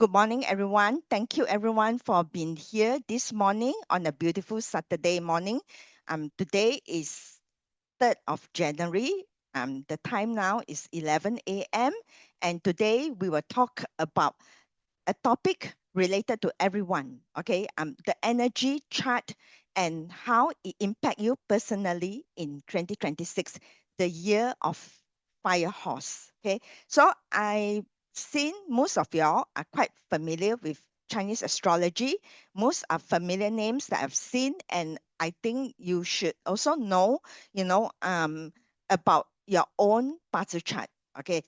Good morning, everyone. Thank you, everyone, for being here this morning on a beautiful Saturday morning. Today is 3rd of January. The time now is 11 a.m. And today we will talk about a topic related to everyone. Okay, the energy chart and how it impact you personally in 2026, the year of fire horse. Okay, so I seen most of y'all are quite familiar with Chinese astrology. Most are familiar names that I've seen, and I think you should also know, about your own Bazi chart. Okay,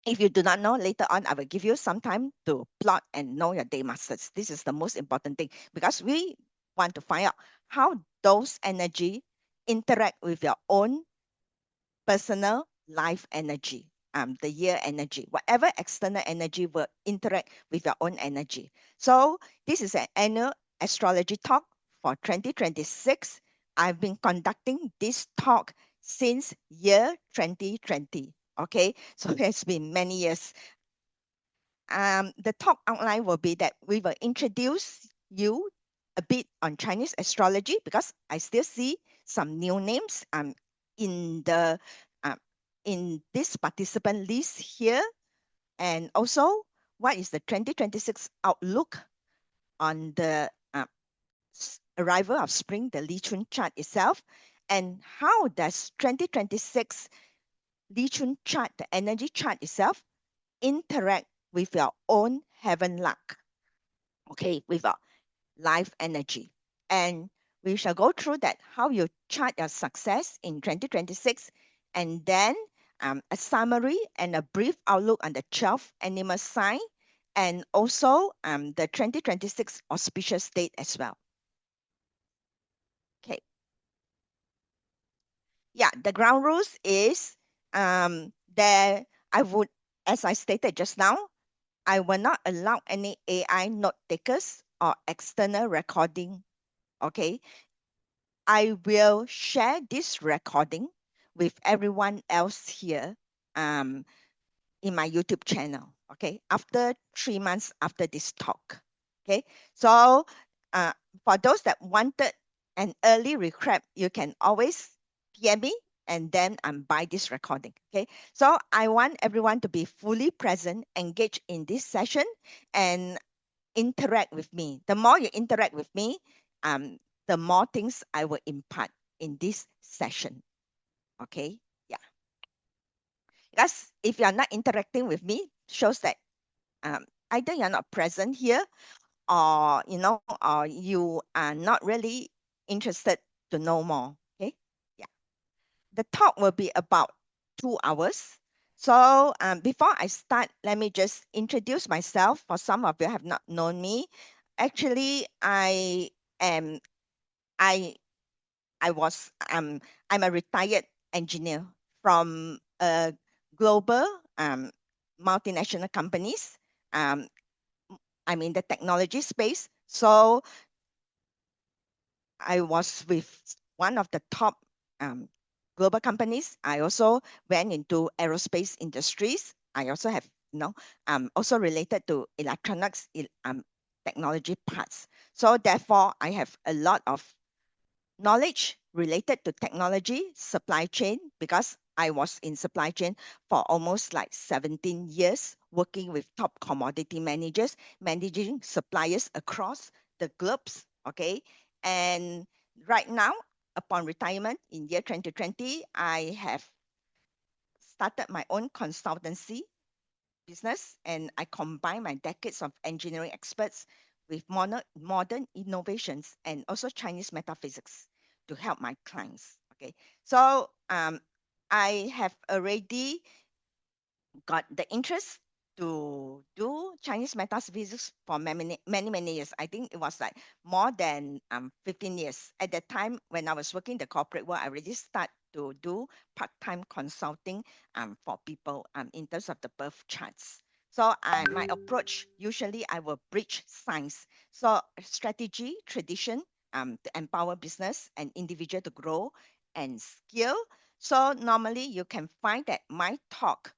if you do not know, later on, I will give you some time to plot and know your day masters. This is the most important thing because we want to find out how those energy interact with your own personal life energy, the year energy. Whatever external energy will interact with your own energy. So this is an annual astrology talk for 2026. I've been conducting this talk since year 2020. Okay, so it's been many years. The talk outline will be that we will introduce you a bit on Chinese astrology because I still see some new names in the um, in this participant list here, and also what is the 2026 outlook on the arrival of spring, the Li Chun chart itself, and how does 2026 Li Chun chart, the energy chart itself, interact with your own heaven luck, okay, with your life energy. And we shall go through that, how you chart your success in 2026, and then a summary and a brief outlook on the 12 animal sign, and also the 2026 auspicious date as well. Okay, yeah, the ground rules is there, I would, as I stated just now, I will not allow any AI note takers or external recording. Okay. I will share this recording with everyone else here in my YouTube channel. Okay. After 3 months after this talk. Okay. So uh, for those that wanted an early recap, you can always PM me and then buy this recording. Okay. So I want everyone to be fully present, engaged in this session, and interact with me. The more you interact with me, the more things I will impart in this session. Okay. Yeah. Because if you're not interacting with me, shows that either you're not present here, or or you are not really interested to know more. Okay. Yeah. The talk will be about 2 hours. So before I start, let me just introduce myself. For some of you have not known me. Actually, am I I was I'm a retired engineer from a global multinational companies. Um, I'm in the technology space, so I was with one of the top um, global companies. I also went into aerospace industries. I also have, also related to electronics, technology parts. So therefore, I have a lot of knowledge related to technology, supply chain, because I was in supply chain for almost like 17 years, working with top commodity managers, managing suppliers across the globes. Okay. And right now, upon retirement in year 2020, I have started my own consultancy business, and I combine my decades of engineering experts with modern innovations and also Chinese metaphysics to help my clients. Okay, so I have already got the interest to do Chinese metaphysics for many years. I think it was like more than 15 years. At the time when I was working the corporate world, I already start to do part-time consulting for people in terms of the birth charts. So my approach, usually I will bridge science. So strategy, tradition, to empower business and individual to grow and scale. So normally you can find that my talk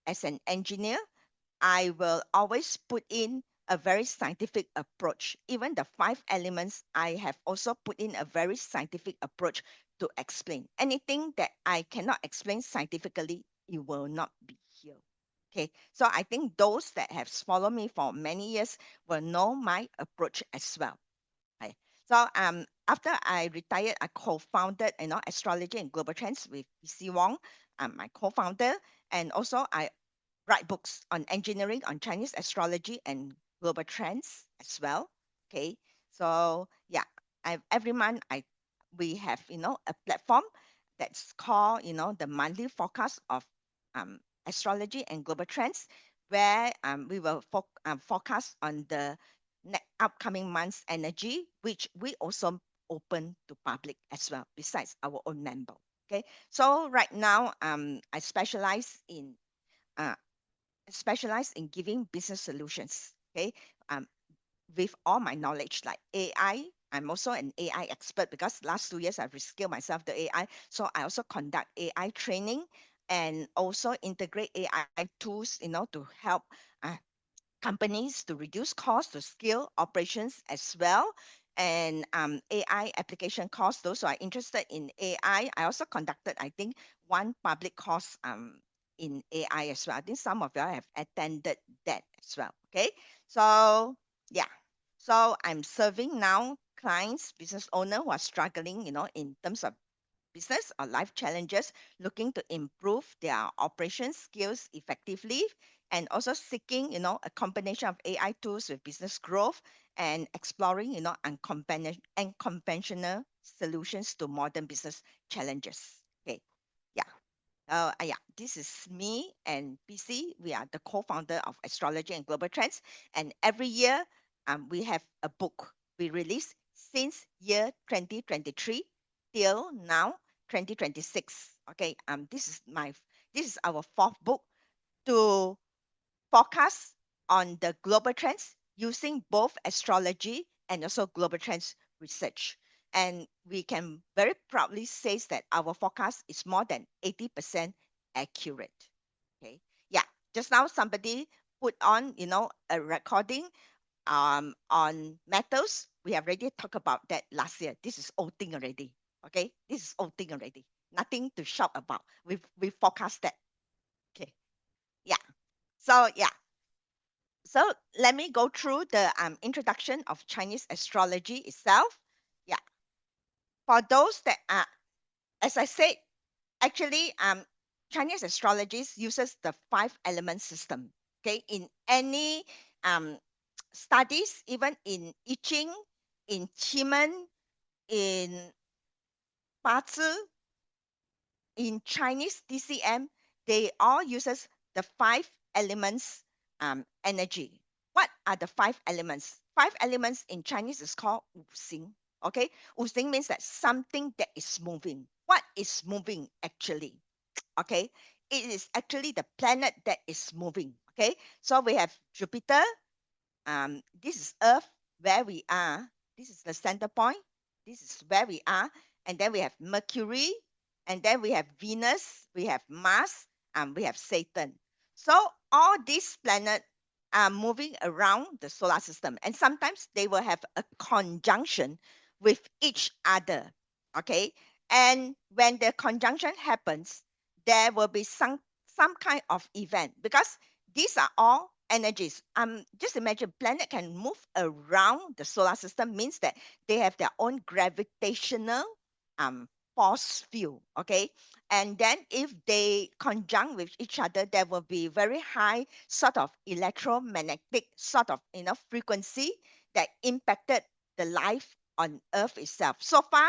as an engineer, I will always put in a very scientific approach. Even the five elements, I have also put in a very scientific approach to explain. Anything that I cannot explain scientifically, it will not be here. Okay, so I think those that have followed me for many years will know my approach as well. Okay. So after I retired, I co-founded Astrology and Global Trends with PC Wong, my co-founder, and also I write books on engineering, on Chinese astrology and global trends as well. Okay, so yeah, every month we have a platform that's called the monthly forecast of um, astrology and global trends, where we will forecast on the upcoming month's energy, which we also open to public as well, besides our own member. Okay, so right now I uh, specialize in giving business solutions. Okay, um, with all my knowledge like AI. I'm also an AI expert because last 2 years I've reskilled myself to AI. So I also conduct AI training and also integrate AI tools, to help uh, companies to reduce costs, to scale operations as well. And AI application course, those who are interested in I also conducted, I think, one public course in AI as well. I think some of you have attended that as well. Okay. So yeah. So I'm serving now clients, business owner who are struggling, in terms of business or life challenges, looking to improve their operation skills effectively, and also seeking, a combination of AI tools with business growth and exploring, unconventional solutions to modern business challenges. Okay. Yeah. Yeah, this is me and PC. We are the co-founder of Astrology and Global Trends. And every year, we have a book we release since year 2023 till now, 2026. Okay, this is our fourth book to focus on the global trends using both astrology and also global trends research. And we can very proudly say that our forecast is more than 80% accurate. Okay. Yeah. Just now somebody put on, a recording on metals. We have already talked about that last year. This is old thing already. Okay. This is old thing already. Nothing to shout about. We forecast that. Okay. Yeah. So yeah, so let me go through the introduction of Chinese astrology itself. Yeah, for those that are, as I said, actually, Chinese astrology uses the five element system. Okay, in any um, studies, even in I Ching, in Qimeng, in Bazi, in Chinese DCM, they all uses the five elements energy. What are the five elements? Five elements in Chinese is called Wu Xing. Okay, Wu Xing means that something that is moving. What is moving actually? Okay, it is actually the planet that is moving. Okay, so we have Jupiter. This is Earth, where we are. This is the center point. This is where we are. And then we have Mercury, and then we have Venus, we have Mars, and we have Saturn. So all these planets are moving around the solar system, and sometimes they will have a conjunction with each other. Okay, and when the conjunction happens, there will be some kind of event because these are all energies. Just imagine planet can move around the solar system means that they have their own gravitational um force field. Okay, and then if they conjunct with each other, there will be very high sort of electromagnetic sort of frequency that impacted the life on Earth itself. So far,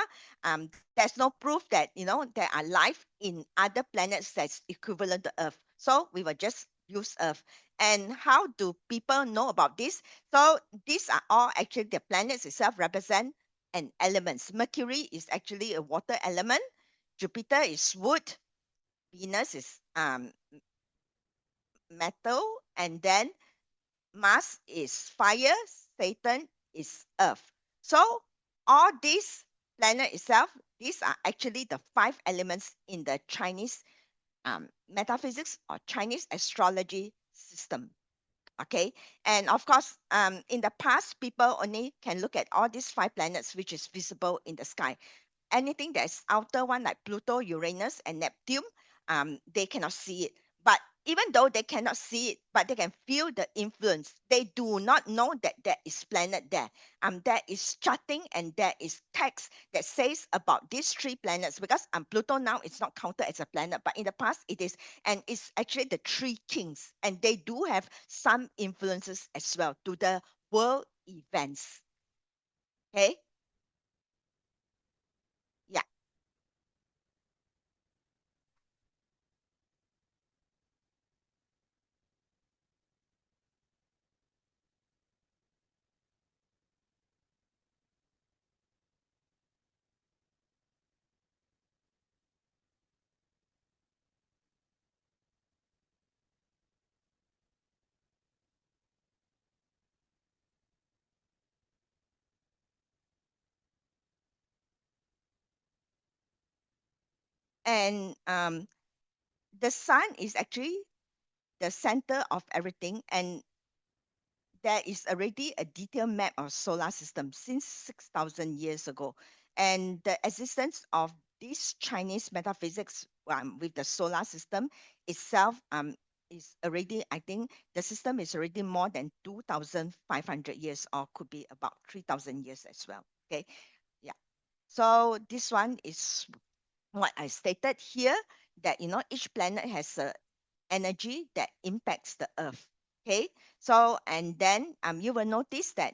there's no proof that there are life in other planets that's equivalent to Earth. So we will just use Earth. And how do people know about this? So these are all actually the planets itself represent an elements. Mercury is actually a water element. Jupiter is wood. Venus is metal, and then Mars is fire. Saturn is earth. So all these planet itself, these are actually the five elements in the Chinese metaphysics or Chinese astrology system. Okay. And of course, in the past, people only can look at all these five planets which is visible in the sky. Anything that's outer one like Pluto, Uranus, and Neptune, they cannot see it. But even though they cannot see it, but they can feel the influence. They do not know that there is planet there. There is charting and there is text that says about these three planets because Pluto now is not counted as a planet, but in the past it is, and it's actually the three kings, and they do have some influences as well to the world events. Okay, yeah. And the sun is actually the center of everything, and there is already a detailed map of solar system since 6,000 years ago. And the existence of this Chinese metaphysics with the solar system itself is already, I think, the system is already more than 2,500 years, or could be about 3,000 years as well. Okay, yeah. So this one is what I stated here, that each planet has a energy that impacts the earth. Okay, so and then you will notice that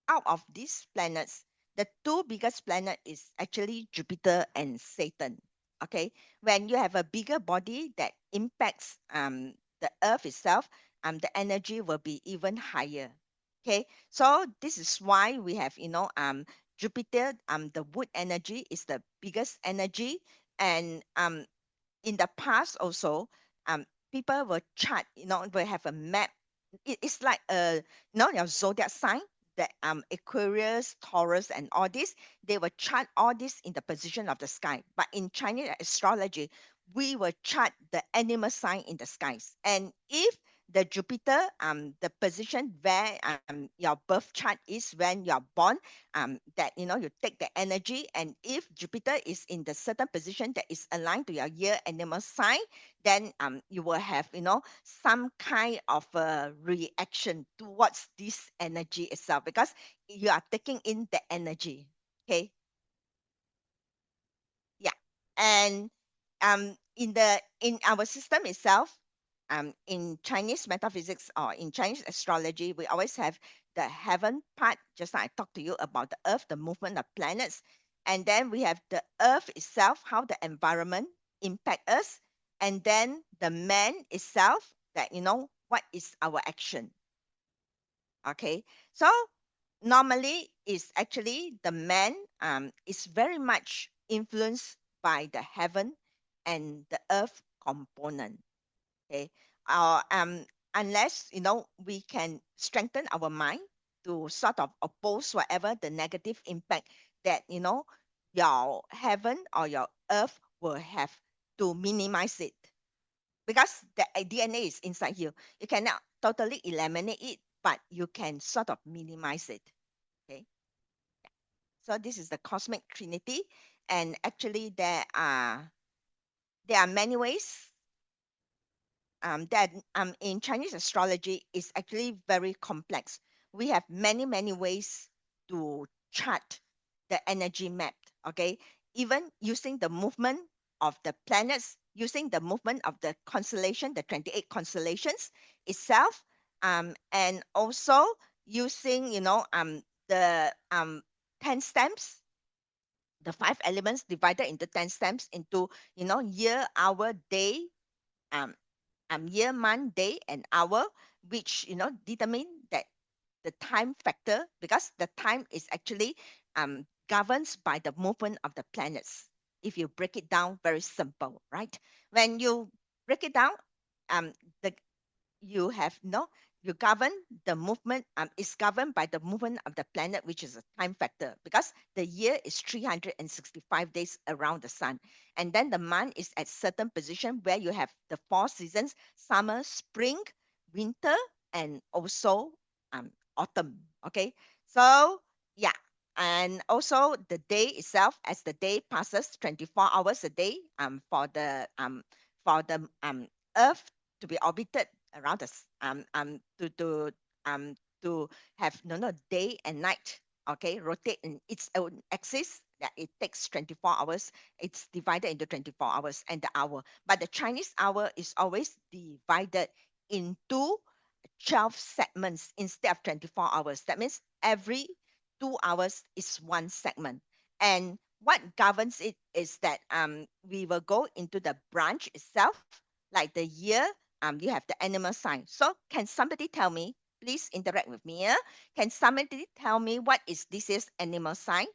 out of these planets, the two biggest planet is actually Jupiter and Saturn. Okay, when you have a bigger body that impacts the earth itself, the energy will be even higher. Okay, so this is why we have Jupiter, the wood energy is the biggest energy. And in the past also, people will chart, will have a map. It's like your zodiac sign, that Aquarius, Taurus, and all this. They will chart all this in the position of the sky. But in Chinese astrology, we will chart the animal sign in the skies. And if the Jupiter, the position where your birth chart is when you're born, that you take the energy, and if Jupiter is in the certain position that is aligned to your year animal sign, then you will have some kind of a reaction towards this energy itself, because you are taking in the energy. Okay, yeah. And in our system itself, in Chinese metaphysics or in Chinese astrology, we always have the heaven part, just like I talked to you about the earth, the movement of planets. And then we have the earth itself, how the environment impact us. And then the man itself, that what is our action. Okay, so normally is actually the man is very much influenced by the heaven and the earth component. Okay, unless we can strengthen our mind to sort of oppose whatever the negative impact that your heaven or your earth will have, to minimize it, because the DNA is inside you. You cannot totally eliminate it, but you can sort of minimize it. Okay. So this is the cosmic trinity, and actually there are many ways that in Chinese astrology is actually very complex. We have many ways to chart the energy map. Okay, even using the movement of the planets, using the movement of the constellation, the 28 constellations itself, and also using the 10 stamps, the five elements divided into 10 stamps into year, hour, day, um, year, month, day, and hour, which determine that the time factor, because the time is actually governs by the movement of the planets. If you break it down, very simple, right? When you break it down, the you have you govern the movement, is governed by the movement of the planet, which is a time factor, because the year is 365 days around the sun. And then the month is at certain position where you have the four seasons: summer, spring, winter, and also autumn. Okay, so yeah, and also the day itself, as the day passes, 24 hours a day for the Earth to be orbited around us to have day and night. Okay, rotate in its own axis. That it takes 24 hours. It's divided into 24 hours and the hour. But the Chinese hour is always divided into 12 segments instead of 24 hours. That means every 2 hours is one segment. And what governs it is that we will go into the branch itself, like the year, you have the animal sign. So can somebody tell me, please interact with me here. Can somebody tell me what is this year's animal sign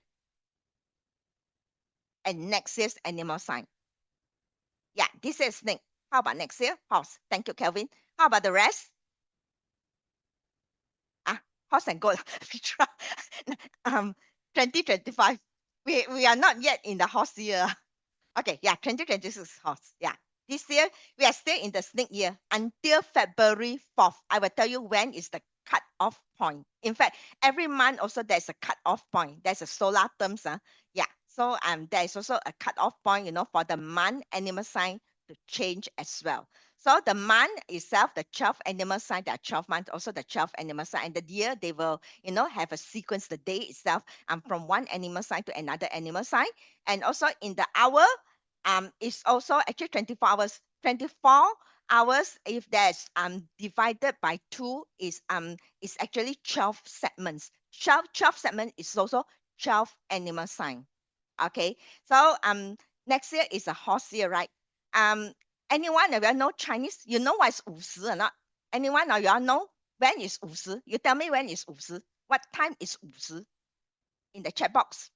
and next year's animal sign? Yeah, this is snake. How about next year? Horse. Thank you, Kelvin. How about the rest? Ah, horse and goat. um, 2025. We are not yet in the horse year. Okay, yeah, 2026 horse. Yeah. This year, we are still in the snake year until February 4th. I will tell you when is the cut-off point. In fact, every month also there's a cut-off point. There's a solar terms. Yeah. So there is also a cut-off point, for the month animal sign to change as well. So the month itself, the 12 animal sign, there are 12 months, also the 12 animal sign. And the year, they will, have a sequence, the day itself, from one animal sign to another animal sign. And also in the hour, it's also actually 24 hours. 24 hours, if there's divided by two, is actually 12 segments. 12 segments is also 12 animal sign. Okay. So next year is a horse year, right? Um anyone of you all know Chinese? You know what is 50 or not? Anyone of you all know when is 50? You tell me when is 50. What time is 50 in the chat box?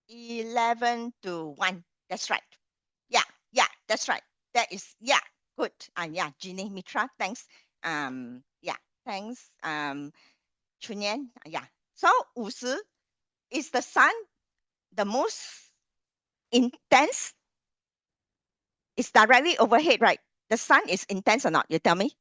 11 to 1. That's right. Yeah, yeah, that's right. That is, yeah, good. Yeah, Jeannie Mitra, thanks. Yeah, thanks. Chunyan, yeah. So 50 is the sun the most intense? It's directly overhead, right? The sun is intense or not? You tell me.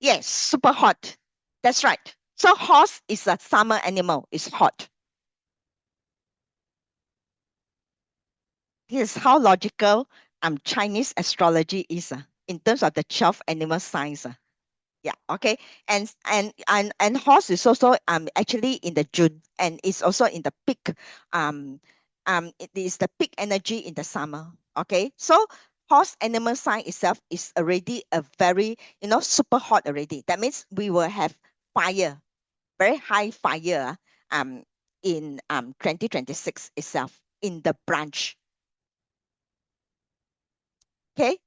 Yes, super hot. That's right. So horse is a summer animal. It's hot. This is how logical Chinese astrology is in terms of the 12 animal signs. Yeah, okay. And horse is also actually in the June, and it's also in the peak it is the peak energy in the summer. Okay. So horse animal sign itself is already a very, super hot already. That means we will have fire, very high fire in 2026 itself in the branch. Okay.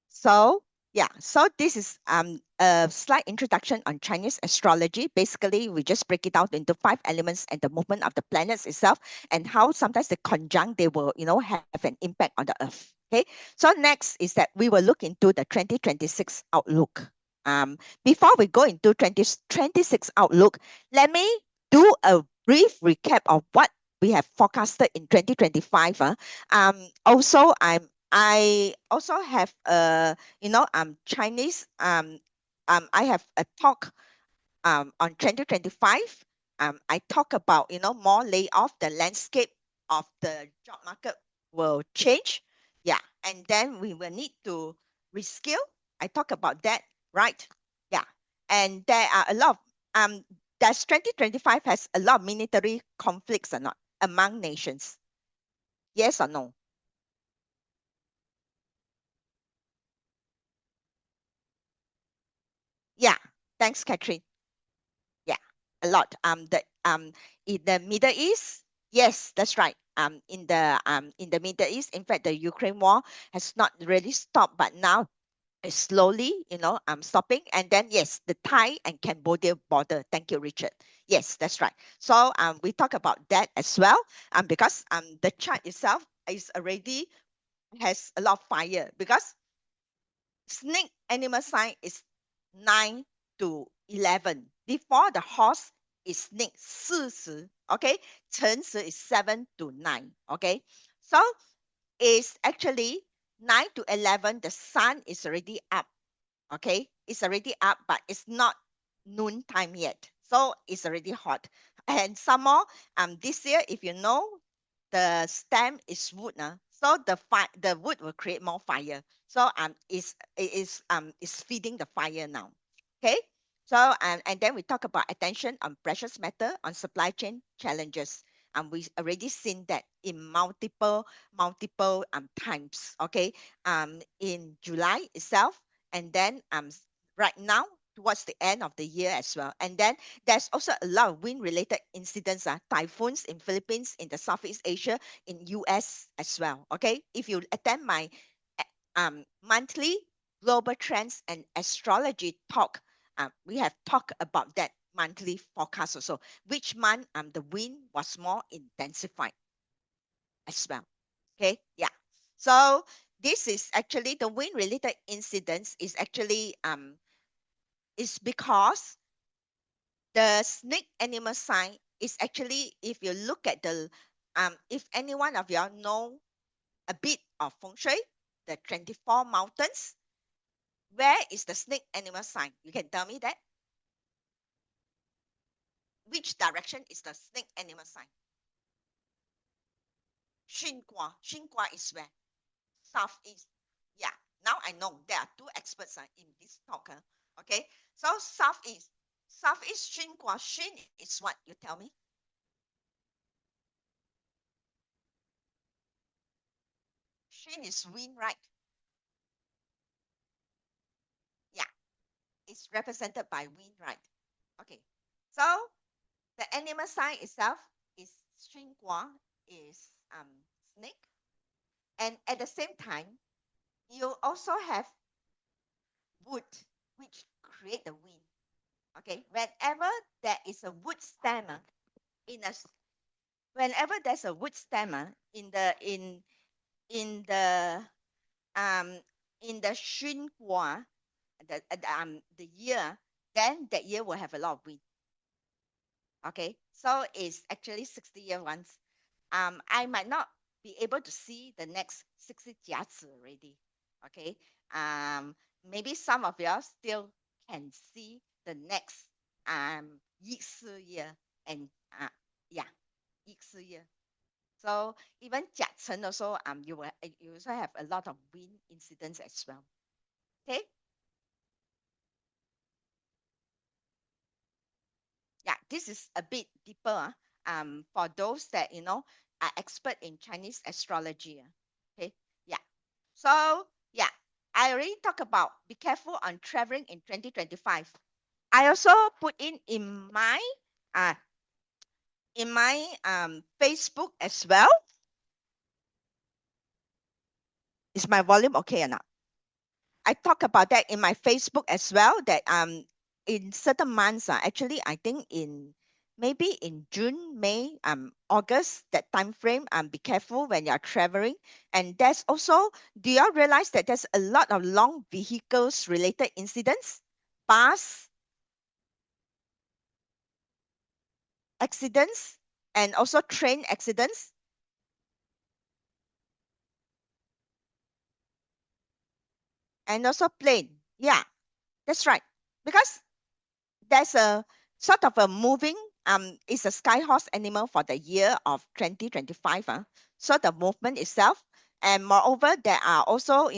So yeah, so this is a slight introduction on Chinese astrology. Basically, we just break it out into 5 elements and the movement of the planets itself, and how sometimes the conjunct they will, have an impact on the Earth. Okay. So next is that we will look into the 2026 outlook. Before we go into 2026 outlook, let me do a brief recap of what we have forecasted in 2025. Also, I also have Chinese I have a talk on 2025. I talk about more layoff, the landscape of the job market will change. Yeah, and then we will need to reskill. I talk about that, right? Yeah, and there are a lot of does 2025 has a lot of military conflicts or not among nations? Yes or no? Yeah, thanks, Catherine. Yeah, a lot. In the Middle East, yes, that's right. In the Middle East, in fact, the Ukraine war has not really stopped, but now slowly, I'm stopping. And then, yes, the Thai and Cambodia border. Thank you, Richard. Yes, that's right. So we talk about that as well. Because the chart itself is already has a lot of fire, because snake animal sign is 9 to 11. Before the horse is snake 40. Okay. 诚实 is 7 to 9. Okay. So it's actually 9 to 11. The sun is already up. Okay. It's already up, but it's not noon time yet. So it's already hot. And some more, this year, if you know, the stem is wood, so the wood will create more fire. So is feeding the fire now. Okay. So and then we talk about attention on precious metal, on supply chain challenges. And we already seen that in multiple times. Okay. In July itself, and then right now towards the end of the year as well. And then there's also a lot of wind related incidents, typhoons in Philippines, in the Southeast Asia, in US as well. Okay. If you attend my monthly global trends and astrology talk, we have talked about that monthly forecast also, which month the wind was more intensified as well. Okay. Yeah. So this is actually the wind related incidents is actually is because the snake animal sign is actually, if you look at the if any one of y'all know a bit of feng shui, the 24 mountains, where is the snake animal sign? You can tell me that. Which direction is the snake animal sign? Xinhua is where? Southeast. Yeah. Now I know there are two experts in this talk. Okay. So southeast. Southeast Xinhua. Xin is what? You tell me. Xin is wind, right? Yeah. It's represented by wind, right? Okay. So the animal sign itself is Xinhua, is snake. And at the same time, you also have wood, which create the wind. Okay. Whenever there is a wood stem in a whenever there's a wood stem in the um in the Xinhua, the year, then that year will have a lot of wind. Okay, so it's actually 60 year once. I might not be able to see the next 60 jiazi already. Okay, maybe some of y'all still can see the next yi year, and yeah, yi year. So even Jiachen also you also have a lot of wind incidents as well. Okay. Yeah, this is a bit deeper. For those that are expert in Chinese astrology. Okay, yeah. So yeah, I already talked about be careful on traveling in 2025. I also put uh in my Facebook as well. Is my volume okay or not? I talk about that in my Facebook as well. That in certain months, actually I think in maybe in June, May, August, that time frame, be careful when you're traveling. And there's also, do you all realize that there's a lot of long vehicles related incidents, bus accidents, and also train accidents, and also plane. Yeah, that's right. Because there's a sort of a moving it's a sky horse animal for the year of 2025, so the movement itself. And moreover, there are also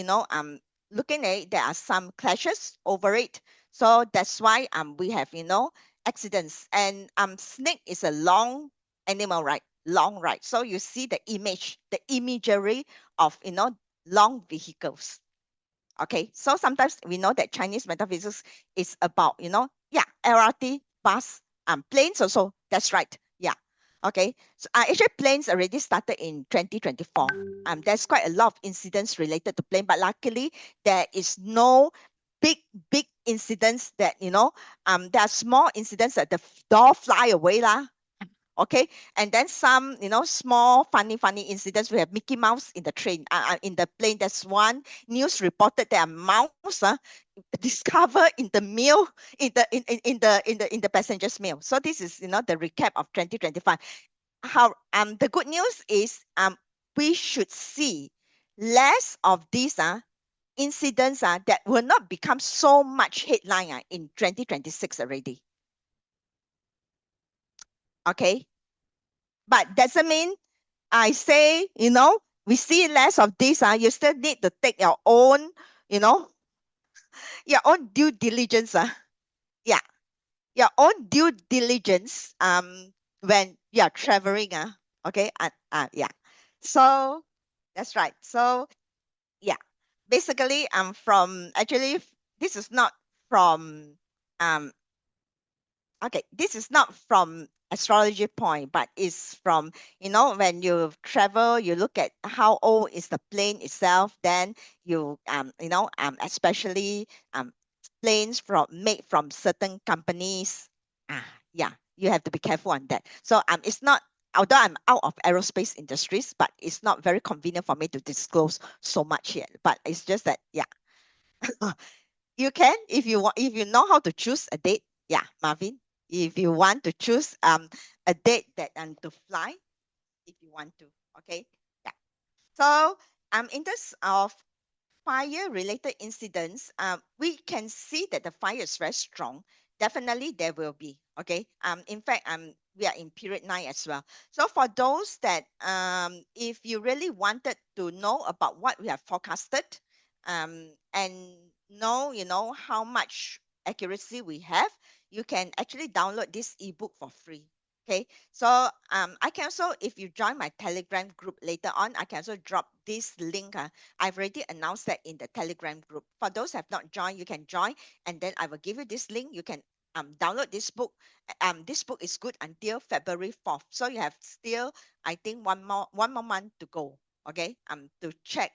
looking at it, there are some clashes over it. So that's why we have accidents. And snake is a long animal, right? Long, right? So you see the imagery of long vehicles. Okay, so sometimes we know that Chinese metaphysics is about, yeah, LRT, bus, planes also. That's right. Yeah. Okay, so actually planes already started in 2024. There's quite a lot of incidents related to plane, but luckily there is no big big incidents that there are small incidents that the door fly away lah. Okay, and then some small funny incidents. We have Mickey Mouse in the train, in the plane. There's one news reported that a mouse discovered in the meal, in the passengers meal. So this is the recap of 2025. How the good news is we should see less of these incidents that will not become so much headline in 2026 already. Okay, but doesn't mean I say we see less of this you still need to take you know your own due diligence yeah, your own due diligence when you're traveling okay yeah, so that's right. So yeah, basically from actually this is not from um okay, this is not from astrology point, but it's from when you travel, you look at how old is the plane itself, then you especially planes from made from certain companies. Yeah, you have to be careful on that. So it's not, although I'm out of aerospace industries, but it's not very convenient for me to disclose so much yet. But it's just that yeah, you can if you want, if you know how to choose a date. Yeah, Marvin, if you want to choose a date that to fly, if you want to. Okay. Yeah. So in terms of fire related incidents, we can see that the fire is very strong. Definitely there will be. Okay. In fact, we are in period 9 as well. So for those that if you really wanted to know about what we have forecasted, and know how much accuracy we have, you can actually download this ebook for free. Okay, so I can also, if you join my Telegram group later on, I can also drop this link. I've already announced that in the Telegram group. For those who have not joined, you can join, and then I will give you this link. You can download this book. This book is good until February 4th. So you have still, I think, one more month to go. Okay, to check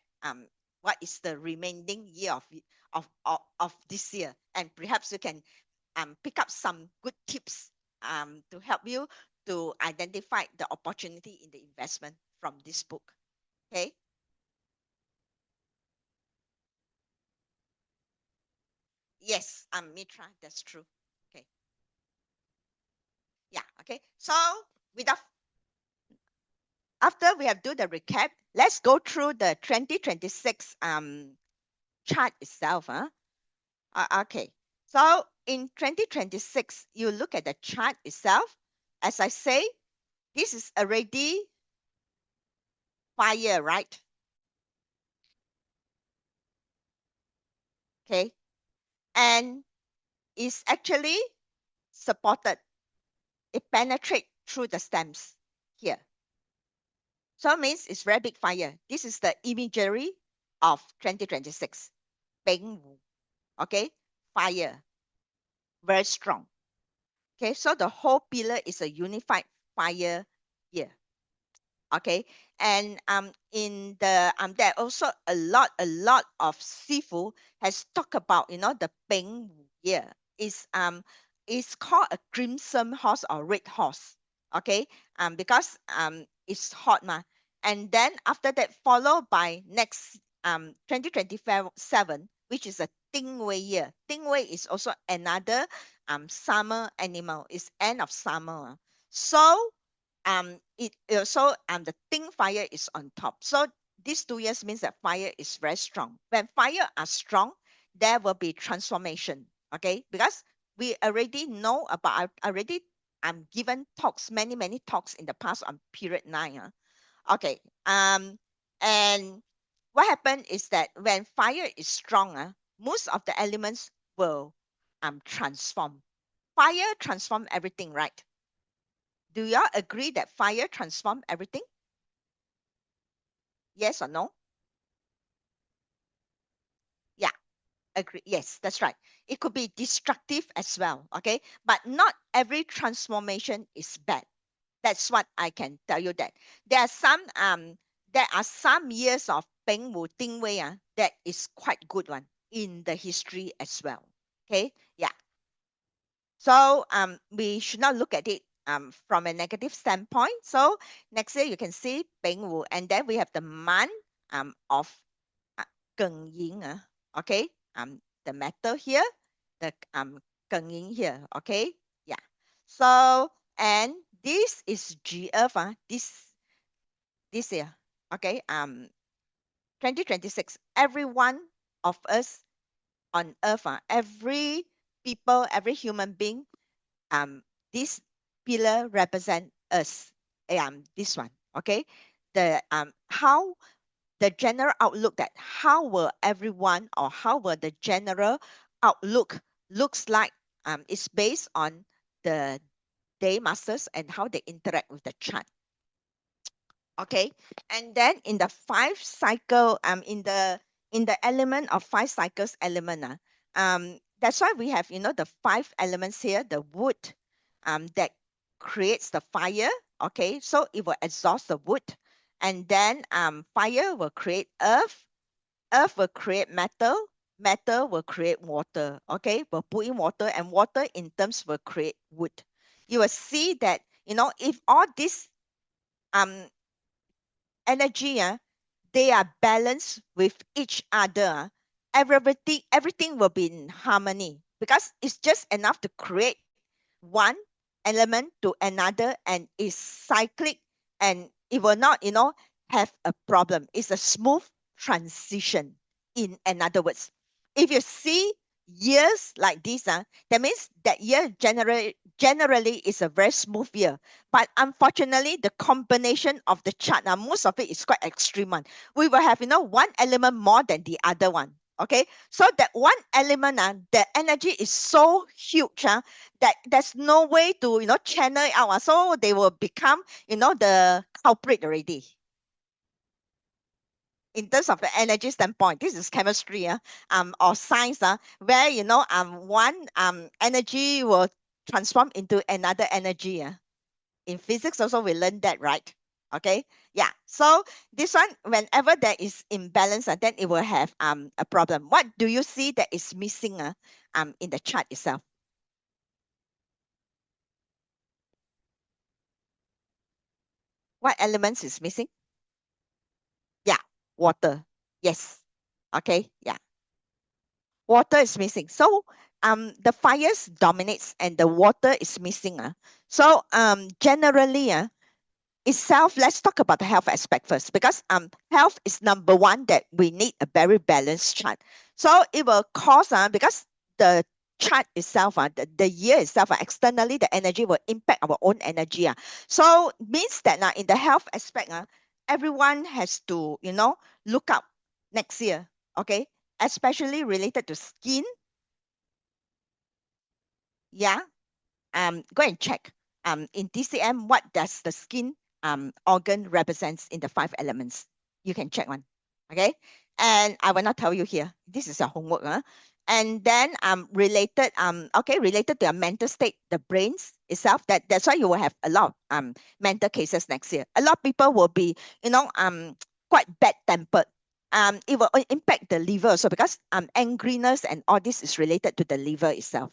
what is the remaining year of this year, and perhaps you can pick up some good tips to help you to identify the opportunity in the investment from this book. Okay. Yes, Mitra, that's true. Okay. Yeah. Okay. So without after we have do the recap, let's go through the 2026 chart itself. Okay. So in 2026, you look at the chart itself. As I say, this is already fire, right? Okay. And is actually supported. It penetrates through the stems here. So it means it's very big fire. This is the imagery of 2026. Beng Wu. Okay, fire, very strong. Okay, so the whole pillar is a unified fire here. Okay, and in the there are also a lot of seafood has talked about the Beng Wu here. Is called a crimson horse or red horse. Okay, because it's hot ma. And then after that followed by next 2027, which is a Dingwei year. Dingwei is also another summer animal. It's end of summer. So it also the Ting fire is on top. So these 2 years means that fire is very strong. When fire are strong, there will be transformation. Okay, because we already know about. I already given talks, many talks in the past on period 9. Okay, and what happened is that when fire is strong, most of the elements will transform. Fire transform everything, right? Do y'all agree that fire transform everything? Yes or no? Yeah, agree. Yes, that's right. It could be destructive as well. Okay, but not every transformation is bad. That's what I can tell you. That there are some years of Peng Wu Ding Wei that is quite good one in the history as well. Okay, yeah. So we should not look at it from a negative standpoint. So next year you can see Peng Wu, and then we have the month of Geng Yin. Okay, the metal here, the Geng Yin here. Okay, yeah. So and this is G Earth. This year. Okay, 2026. Every one of us on Earth, every people, every human being, um, this pillar represent us. This one, okay. The how the general outlook, that how will everyone, or how will the general outlook looks like, is based on the day masters and how they interact with the chart. Okay, and then in the five cycle, in the element of five cycles element, that's why we have, the five elements here, the wood, that creates the fire. Okay, so it will exhaust the wood, and then fire will create earth, earth will create metal, metal will create water. Okay, we'll put in water, and water in terms will create wood. You will see that, if all this um energy, they are balanced with each other, everything will be in harmony, because it's just enough to create one element to another, and it's cyclic, and it will not, have a problem. It's a smooth transition. In another words, if you see years like this, that means that year generally is a very smooth year. But unfortunately, the combination of the chart, now most of it is quite extreme one. We will have, one element more than the other one. Okay, so that one element, the energy is so huge, that there's no way to, channel it out. So they will become, the culprit already. In terms of the energy standpoint, this is chemistry, or science, where, one energy will transform into another energy. In physics also we learn that, right? Okay, yeah. So this one, whenever there is imbalance, then it will have a problem. What do you see that is missing in the chart itself? What elements is missing? Yeah, water. Yes. Okay, yeah. Water is missing. So the fires dominates and the water is missing. So generally, itself, let's talk about the health aspect first, because health is number one, that we need a very balanced chart. So it will cause, because the chart itself, the year itself, externally the energy will impact our own energy. So means that in the health aspect, everyone has to, look up next year. Okay, especially related to skin. Yeah, go and check in DCM, what does the skin organ represents in the five elements. You can check one. Okay, and I will not tell you here, this is a homework. And then related to your mental state, the brains itself, that's why you will have a lot of mental cases next year. A lot of people will be, quite bad tempered. It will impact the liver also, because angriness and all this is related to the liver itself.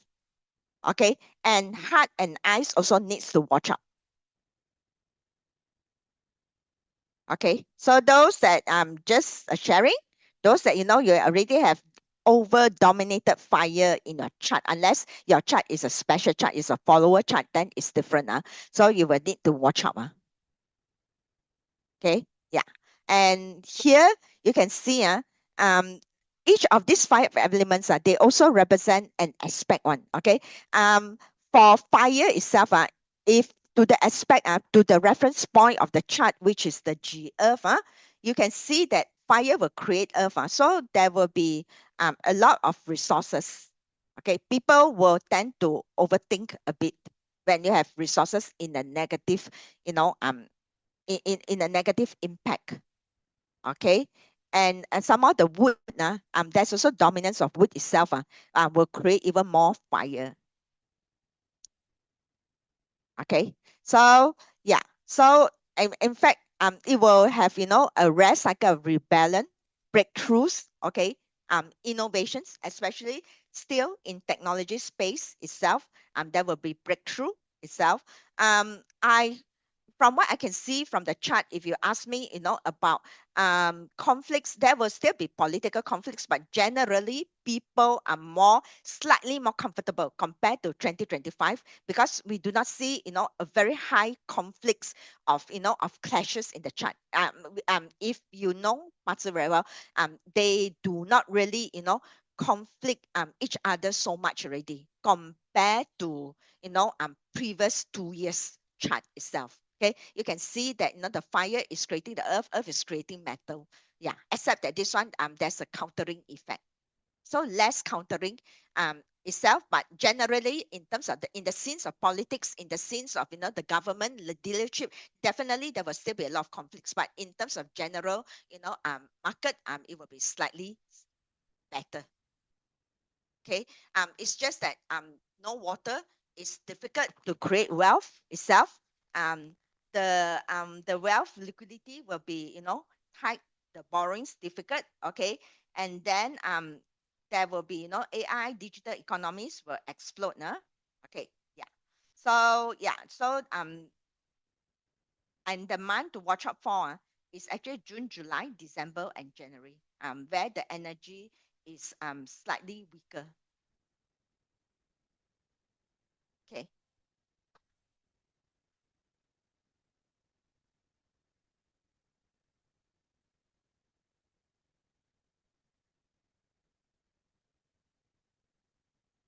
Okay, and heart and eyes also needs to watch out. Okay, so those that just sharing, those that, you already have over dominated fire in your chart, unless your chart is a special chart, is a follower chart, then it's different. So you will need to watch out. Okay, yeah. And here you can see each of these five elements, they also represent an aspect one. Okay, for fire itself, if to the aspect, to the reference point of the chart, which is the G Earth, you can see that fire will create Earth. So there will be a lot of resources. Okay, people will tend to overthink a bit when you have resources in a negative, in a negative impact. Okay, and some of the wood, there's also dominance of wood itself, will create even more fire. Okay, so yeah, So in fact, it will have, a rare cycle of rebellion, breakthroughs, okay, innovations, especially still in technology space itself. There will be breakthrough itself. I From what I can see from the chart, if you ask me, about conflicts, there will still be political conflicts, but generally people are slightly more comfortable compared to 2025 because we do not see, a very high conflicts of clashes in the chart. If you know Matsu very well, they do not really, conflict each other so much already compared to previous 2 years chart itself. Okay, you can see that the fire is creating the earth is creating metal. Yeah, except that this one there's a countering effect. So less countering itself, but generally in terms of in the sense of politics, in the sense of the government, the leadership, definitely there will still be a lot of conflicts. But in terms of general, market, it will be slightly better. Okay, it's just that no water is difficult to create wealth itself. um the wealth liquidity will be tight, the borrowings difficult. Okay, and then there will be AI digital economies will explode, no? Okay, yeah. So yeah, so and the month to watch out for is actually June, July, December, and January, where the energy is slightly weaker. Okay.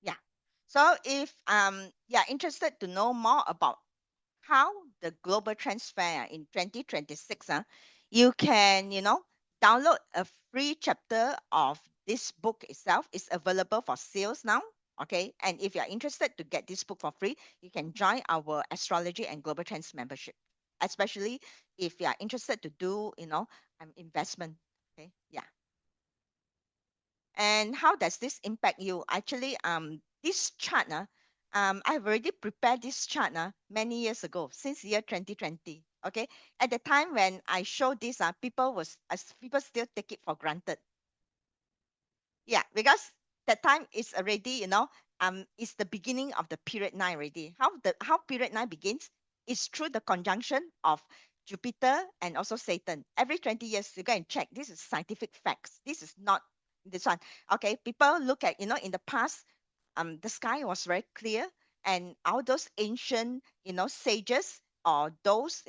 Yeah. So if interested to know more about how the global trends fare in 2026, you can, download a free chapter of this book itself. It's available for sales now. Okay. And if you're interested to get this book for free, you can join our astrology and global trends membership, especially if you're interested to do, investment. Okay. Yeah. And how does this impact you? Actually, this chart, I've already prepared this chart many years ago, since year 2020. Okay, at the time when I showed this, people still take it for granted. Yeah, because that time is already, it's the beginning of the period 9 already. How period 9 begins is through the conjunction of Jupiter and also Saturn. Every 20 years, you go and check. This is scientific facts. This is not this one. Okay, people look at, in the past, the sky was very clear, and all those ancient, sages, or those,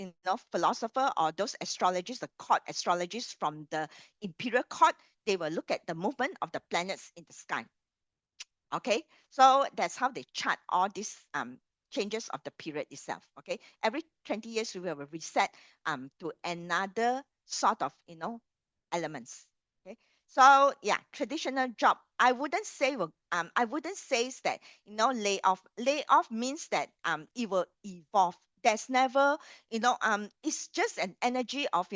philosopher, or those astrologers, the court astrologers from the imperial court, they will look at the movement of the planets in the sky. Okay, so that's how they chart all these changes of the period itself. Okay, every 20 years we will reset to another sort of elements. Okay, so yeah, traditional job, I wouldn't say is that layoff means that it will evolve. There's never, it's just an energy of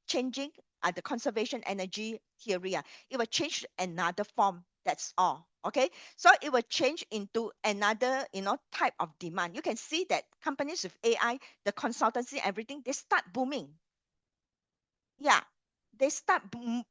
changing, the conservation energy theory. It will change another form, that's all. Okay, so it will change into another, type of demand. You can see that companies with AI, the consultancy, everything, they start booming. Yeah, they start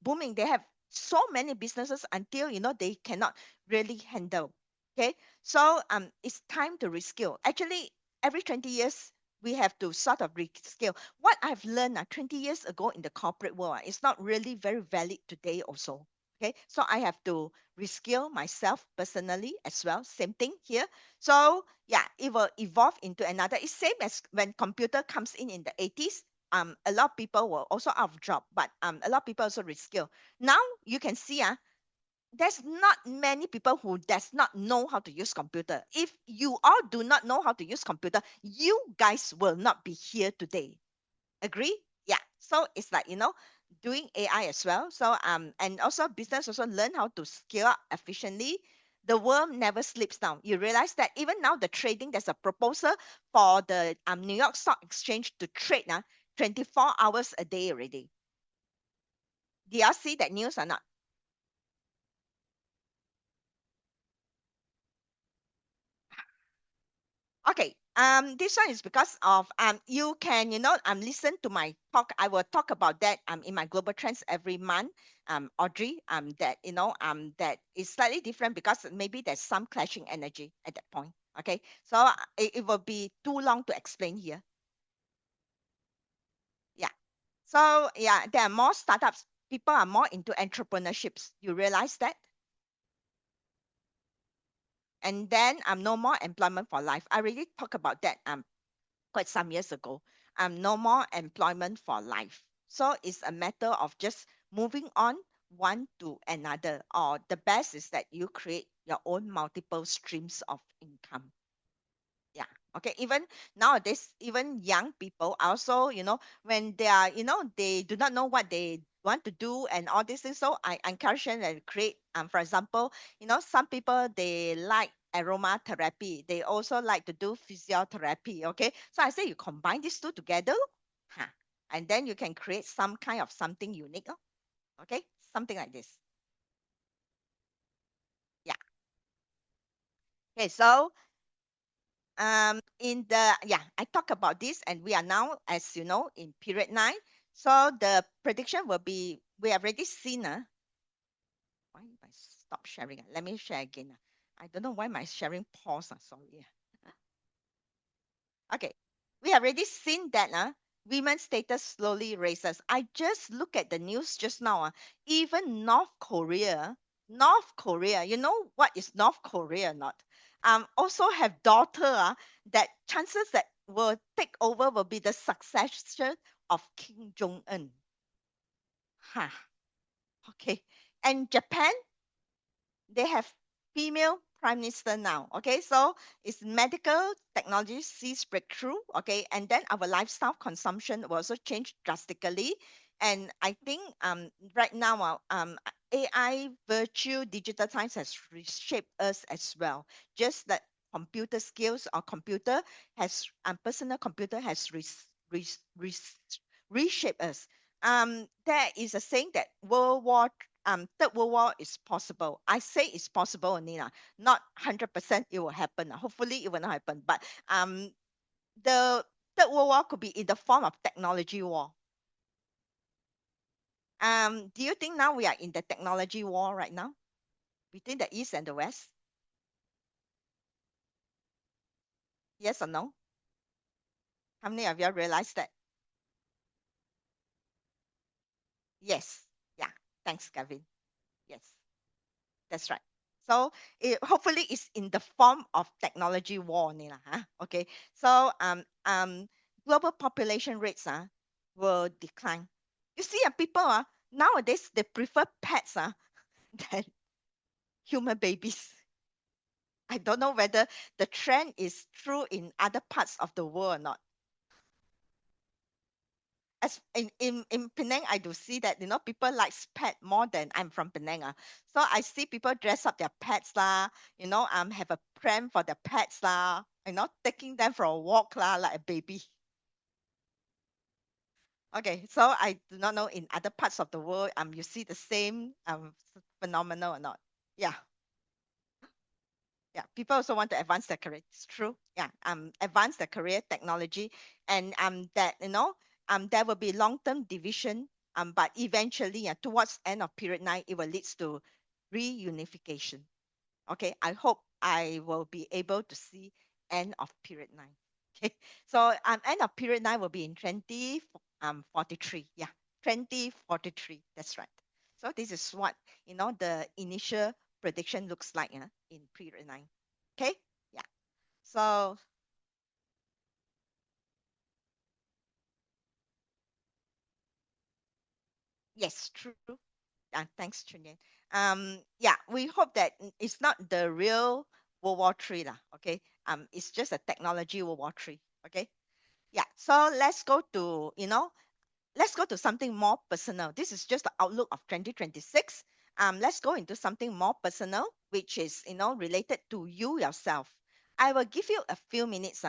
booming. They have so many businesses until they cannot really handle. Okay, so it's time to reskill. Actually, every 20 years we have to sort of reskill. What I've learned 20 years ago in the corporate world is not really very valid today also. Okay, so I have to reskill myself personally as well. Same thing here. So yeah, it will evolve into another. It's same as when computer comes in the 80s. A lot of people were also out of job, but a lot of people also reskill. Now you can see there's not many people who does not know how to use computer. If you all do not know how to use computer, you guys will not be here today. Agree? Yeah. So it's like, doing AI as well. So and also business also learn how to scale up efficiently. The world never sleeps down. You realize that even now the trading, there's a proposal for the New York Stock Exchange to trade 24 hours a day already. Do y'all see that news or not? Okay, This one is because of you can listen to my talk. I will talk about that in my global trends every month. Audrey, that that is slightly different because maybe there's some clashing energy at that point. Okay, so it will be too long to explain here. Yeah. So yeah, there are more startups. People are more into entrepreneurships. You realize that? And then no more employment for life. I already talked about that quite some years ago. No more employment for life. So it's a matter of just moving on one to another. Or the best is that you create your own multiple streams of income. Yeah. Okay. Even nowadays, even young people also, when they are, they do not know what they want to do and all these things. So I encourage them to create, for example, some people they like aromatherapy. They also like to do physiotherapy. Okay. So I say you combine these two together, huh, and then you can create some kind of something unique. Oh, okay. Something like this. Yeah. Okay. So in the yeah, I talk about this, and we are now, as you know, in period 9. So the prediction will be we have already seen. Why if I stop sharing? Let me share again. I don't know why my sharing pause. Sorry. Okay, we have already seen that women's status slowly raises. I just look at the news just now. Even North Korea, you know what is North Korea not? Also have daughter that chances that will take over will be the succession of Kim Jong Un. Huh. Okay, and Japan, they have female prime minister now. Okay, so it's medical technology sees breakthrough. Okay, and then our lifestyle consumption will also change drastically. And I think right now AI virtual digital times has reshaped us as well. Just that computer skills or computer has personal computer has reshaped us. There is a saying that Third World War is possible. I say it's possible only not 100% it will happen. Hopefully it will not happen. But the Third World War could be in the form of technology war. Do you think now we are in the technology war right now between the East and the West? Yes or no? How many of you realize that? Yes. Yeah. Thanks, Gavin. Yes. That's right. So hopefully it's in the form of technology war only lah, huh? Okay. So global population rates will decline. You see people nowadays they prefer pets than human babies. I don't know whether the trend is true in other parts of the world or not. As in Penang, I do see that people like pet more than I'm from Penang. So I see people dress up their pets lah, have a pram for their pets lah, taking them for a walk lah, like a baby. Okay, so I do not know in other parts of the world, you see the same phenomenon or not? Yeah. Yeah, people also want to advance their career. It's true. Yeah, advance their career technology, and that there will be long term division. But eventually, towards end of period 9, it will leads to reunification. Okay, I hope I will be able to see end of period 9. Okay, so end of period 9 will be in 2043. Yeah, 2043. That's right. So this is what the initial prediction looks like in period 9. Okay, yeah. So yes, true. Thanks, Chunyan. Yeah, we hope that it's not the real World War Three lah. Okay, it's just a technology World War Three. Okay, yeah. So let's go to something more personal. This is just the outlook of 2026. Let's go into something more personal, which is related to you yourself. I will give you a few minutes.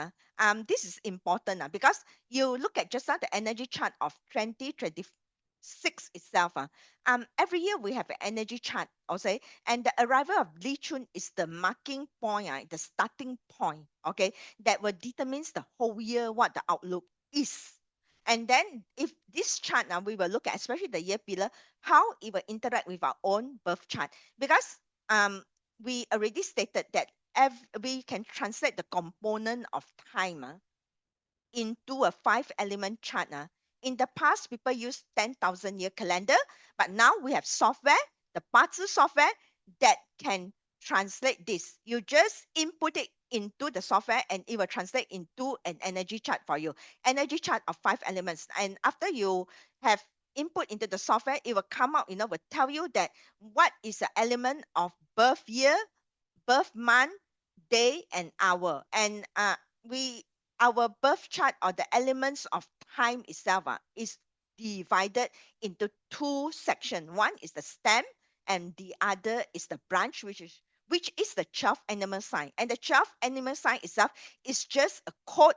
This is important because you look at just now the energy chart of 2025 6 itself, every year we have an energy chart, okay, and the arrival of Li Chun is the marking point, the starting point, okay, that will determines the whole year what the outlook is. And then if this chart now we will look at, especially the year pillar, how it will interact with our own birth chart, because um we already stated that we can translate the component of time into a 5 element chart. In the past, people used 10,000 year calendar, but now we have software, the Bazi software that can translate this. You just input it into the software and it will translate into an energy chart for you. Energy chart of 5 elements. And after you have input into the software, it will come out, will tell you that what is the element of birth year, birth month, day, and hour. And we our birth chart or the elements of time itself is divided into two sections. One is the stem, and the other is the branch, which is the 12th animal sign. And the 12th animal sign itself is just a code,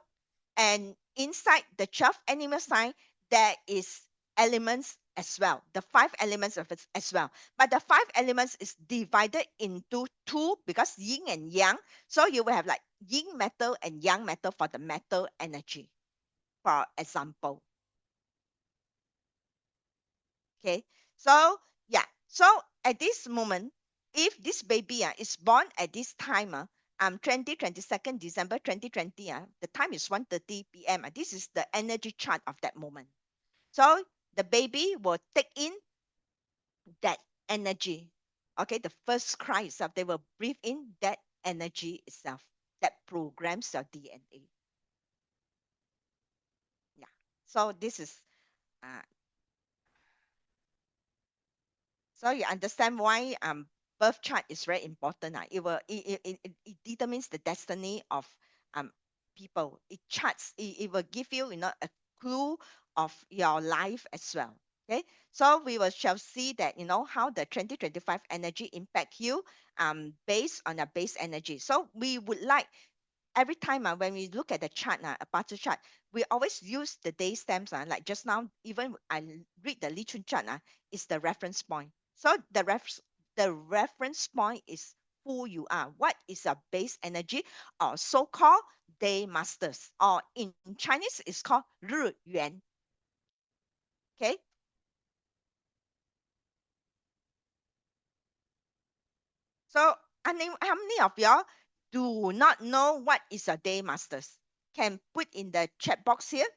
and inside the 12th animal sign there is elements as well, the 5 elements of it as well. But the 5 elements is divided into two because yin and yang. So you will have like yin metal and yang metal for the metal energy, for example. Okay. So yeah. So at this moment, if this baby is born at this time, 22nd December 2020, the time is 1:30 p.m. This is the energy chart of that moment. So the baby will take in that energy. Okay, the first cry itself, they will breathe in that energy itself that programs your DNA. Yeah. So this is uh, so you understand why birth chart is very important. It determines the destiny of um people. It charts. It will give you a clue of your life as well. Okay, so we will shall see that how the 2025 energy impact you based on a base energy. So we would like every time when we look at the chart, a party chart, we always use the day stamps. Like just now, even I read the Li Chun chart, is the reference point. So the reference point is who you are. What is a base energy, or so-called day masters, or in Chinese it's called 日元. Okay. So how many of y'all do not know what is a day masters? Can put in the chat box here.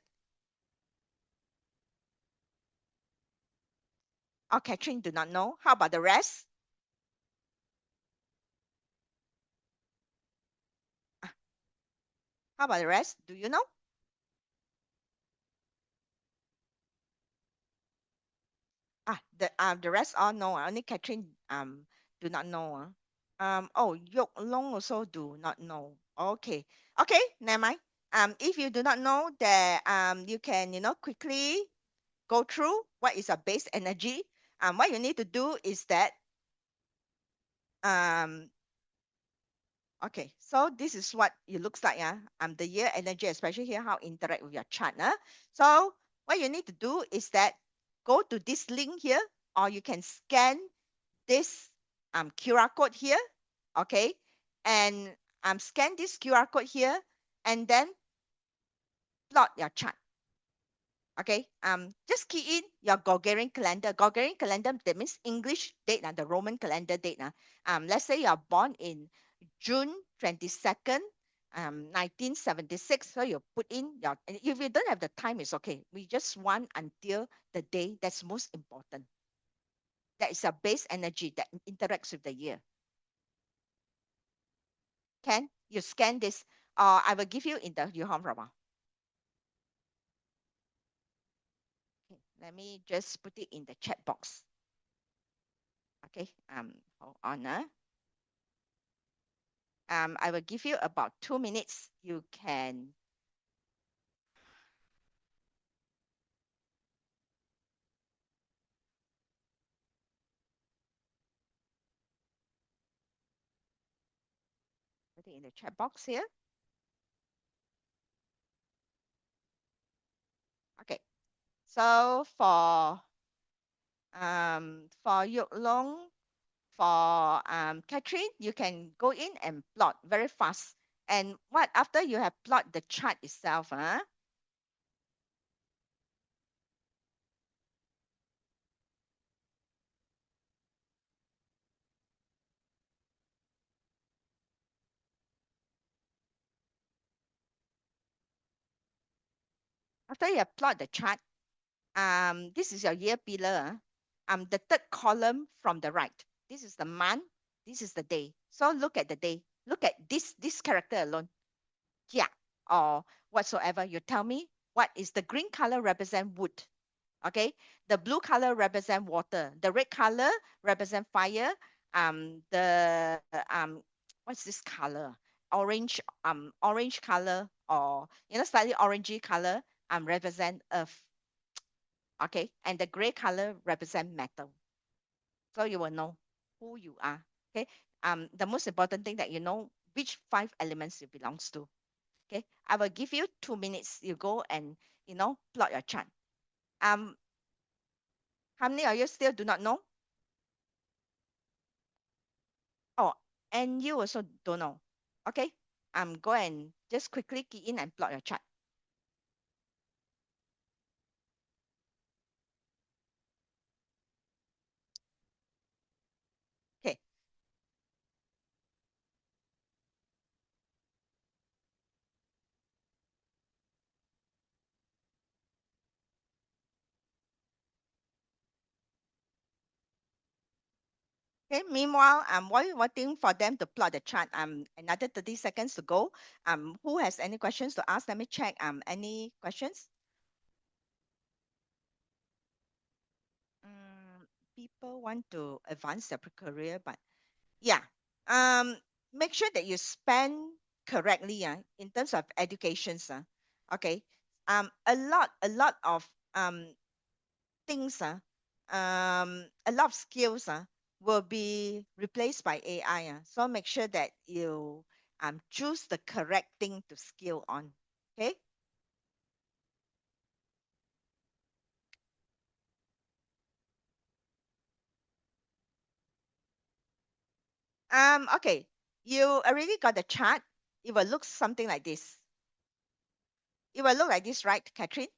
Oh, Catherine do not know. How about the rest? Ah, how about the rest? Do you know? The rest all know. Only Catherine do not know. Oh, Yok Long also do not know. Okay. Okay, never mind. If you do not know that you can quickly go through what is a base energy. What you need to do is that um okay, so this is what it looks like. The year energy, especially here, how interact with your chart. So what you need to do is that go to this link here, or you can scan this QR code here, okay, and scan this QR code here, and then plot your chart. Okay, just key in your Gregorian calendar. Gregorian calendar, that means English date, the Roman calendar date. Let's say you're born in June 22nd, 1976. So you put in and if you don't have the time, it's okay. We just want until the day that's most important. That is a base energy that interacts with the year. Can you scan this? I will give you in the Yuhan Rama. Okay, let me just put it in the chat box. Okay, hold on. I will give you about 2 minutes. You can put it in the chat box here. Okay, so for For Yuk Long, for Catherine, you can go in and plot very fast. And what after you have plot the chart itself, after you have plot the chart, this is your year pillar. The third column from the right. This is the month. This is the day. So look at the day. Look at this character alone. Yeah, or whatsoever. You tell me what is the green color represent wood. Okay, the blue color represent water. The red color represent fire. The what's this color? Orange, orange color, or slightly orangey color, represent earth. Okay, and the gray color represent metal. So you will know who you are. Okay, the most important thing that you know which five elements you belongs to. Okay, I will give you 2 minutes. You go and plot your chart. Um, how many of you still do not know? Oh, and you also don't know. Okay, go and just quickly key in and plot your chart. Okay, okay. Meanwhile, while you're waiting for them to plot the chart, another 30 seconds to go. Who has any questions to ask? Let me check. Any questions? Mm, People want to advance their career, but yeah, um, make sure that you spend correctly, in terms of educations, okay. A lot of things, a lot of skills, will be replaced by AI. So make sure that you choose the correct thing to skill on. Okay. Okay. You already got the chart. It will look something like this. It will look like this, right, Catherine?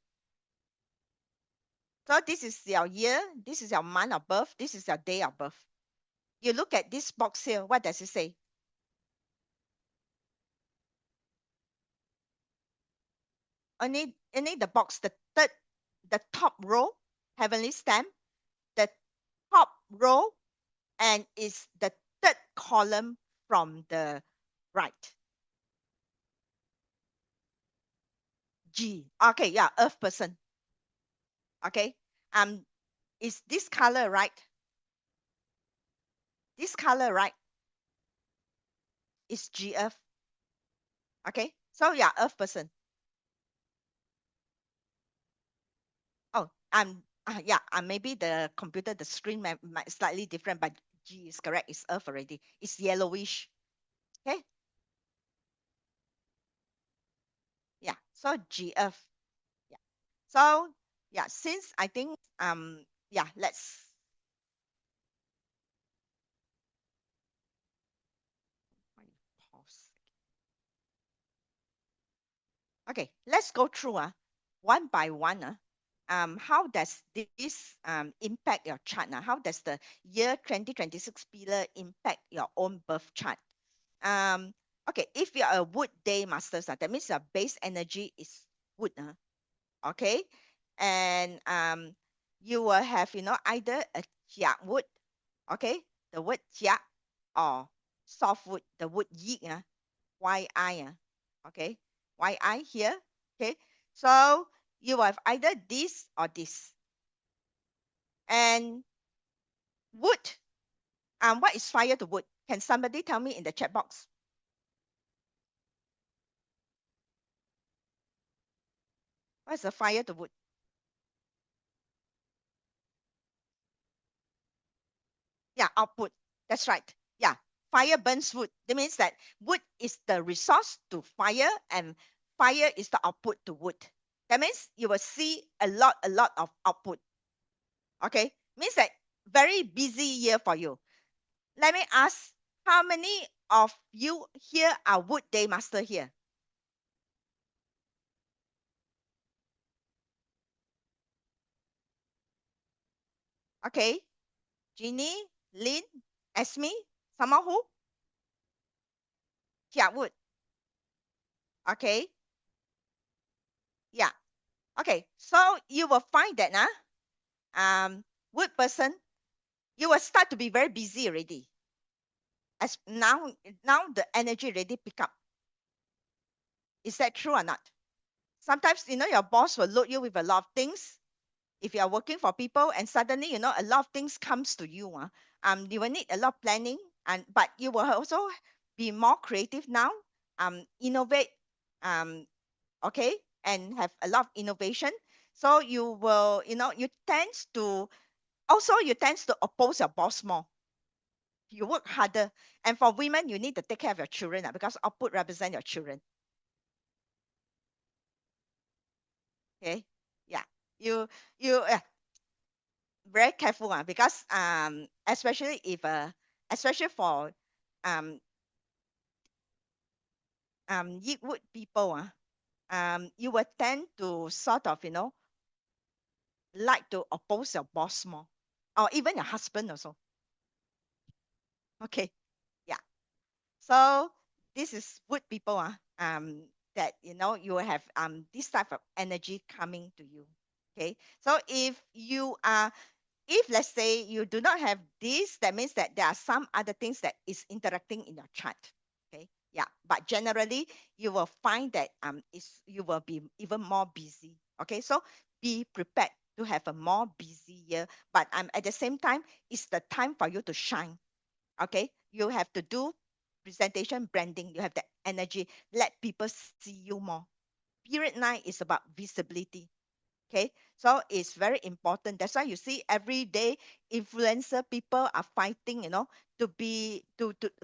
So this is your year, this is your month of birth, this is your day of birth. You look at this box here, what does it say? Only the box, the top row, heavenly stamp, the top row, and is the third column from the right. G. Okay, yeah, earth person. Okay. Um, is this color right? This color right is G earth. Okay. So yeah, earth person. Oh, yeah, maybe the computer, the screen might slightly different, but G is correct. It's Earth already. It's yellowish. Okay. Yeah. So G Earth. Yeah. So yeah, since I think yeah, let's pause. Okay, let's go through one by one. How does this impact your chart? How does the year 2026 pillar impact your own birth chart? Um, okay, if you're a wood day masters, that means your base energy is wood. Okay, and you will have either a jiak wood, okay, the wood jiak, or softwood, the wood yi, yi, okay, yi here, okay. So you have either this or this. And wood, what is fire to wood? Can somebody tell me in the chat box? What's the fire to wood? Yeah, output. That's right. Yeah, fire burns wood. That means that wood is the resource to fire, and fire is the output to wood. That means you will see a lot of output. Okay, Means that very busy year for you. Let me ask, how many of you here are wood day master here? Okay. Jeannie, Lynn, Esme, someone who? Yeah, wood. Okay. Yeah. Okay. So you will find that wood person, you will start to be very busy already. As now the energy already pick up. Is that true or not? Sometimes your boss will load you with a lot of things. If you are working for people and suddenly a lot of things comes to you, you will need a lot of planning, and but you will also be more creative now, innovate, um, okay, and have a lot of innovation. So you will, you tend to oppose your boss more. You work harder, and for women, you need to take care of your children, because output represent your children. Okay, yeah, you very careful, because especially if especially for um wood people, you will tend to sort of like to oppose your boss more, or even your husband also. Okay, yeah. So this is wood people, that you will have this type of energy coming to you. Okay, so if let's say you do not have this, that means that there are some other things that is interacting in your chart. Okay, yeah, but generally you will find that you will be even more busy. Okay, so be prepared to have a more busy year, but at the same time, it's the time for you to shine. Okay, you have to do presentation, branding. You have the energy, let people see you more. Period 9 is about visibility. Okay, so it's very important. That's why you see every day influencer people are fighting, to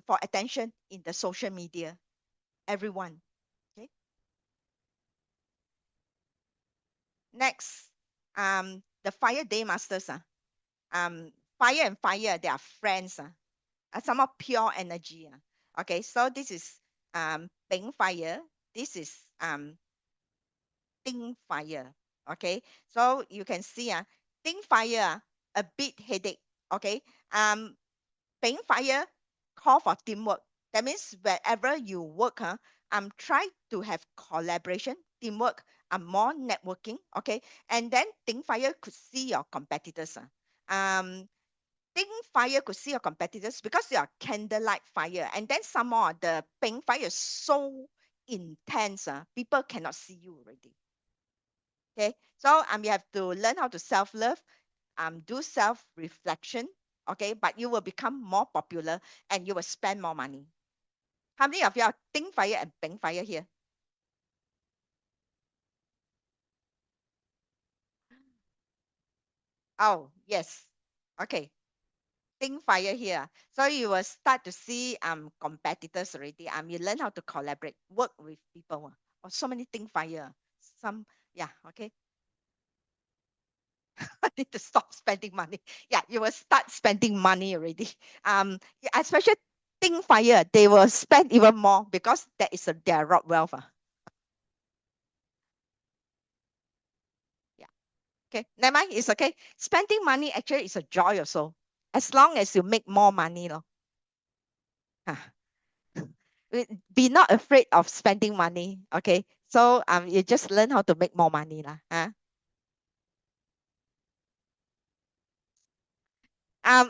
for attention in the social media. Everyone. Okay. Next, the fire day masters. Fire and fire, they are friends. Some of pure energy. Okay, so this is Ping fire. This is Ting fire. Okay, so you can see Ting fire, a bit headache. Okay, Ping fire call for teamwork. That means wherever you work, try to have collaboration, teamwork, more networking. Okay, and then Ting fire could see your competitors. Um, Ting fire could see your competitors because they are candlelight fire, and then some more the Ping fire is so intense. People cannot see you already. Okay, so you have to learn how to self love, do self reflection. Okay, but you will become more popular and you will spend more money. How many of you are Ting fire and Ping fire here? Oh yes. Okay, Ting fire here. So you will start to see competitors already. You learn how to collaborate, work with people. Oh, so many Ting fire. Some, yeah. Okay, I need to stop spending money. Yeah, you will start spending money already. Yeah, especially Think Fire, they will spend even more because that is their rock wealth. Yeah. Okay. Never mind. It's okay. Spending money actually is a joy also, as long as you make more money, lor. Ah, be not afraid of spending money. Okay. So you just learn how to make more money lah.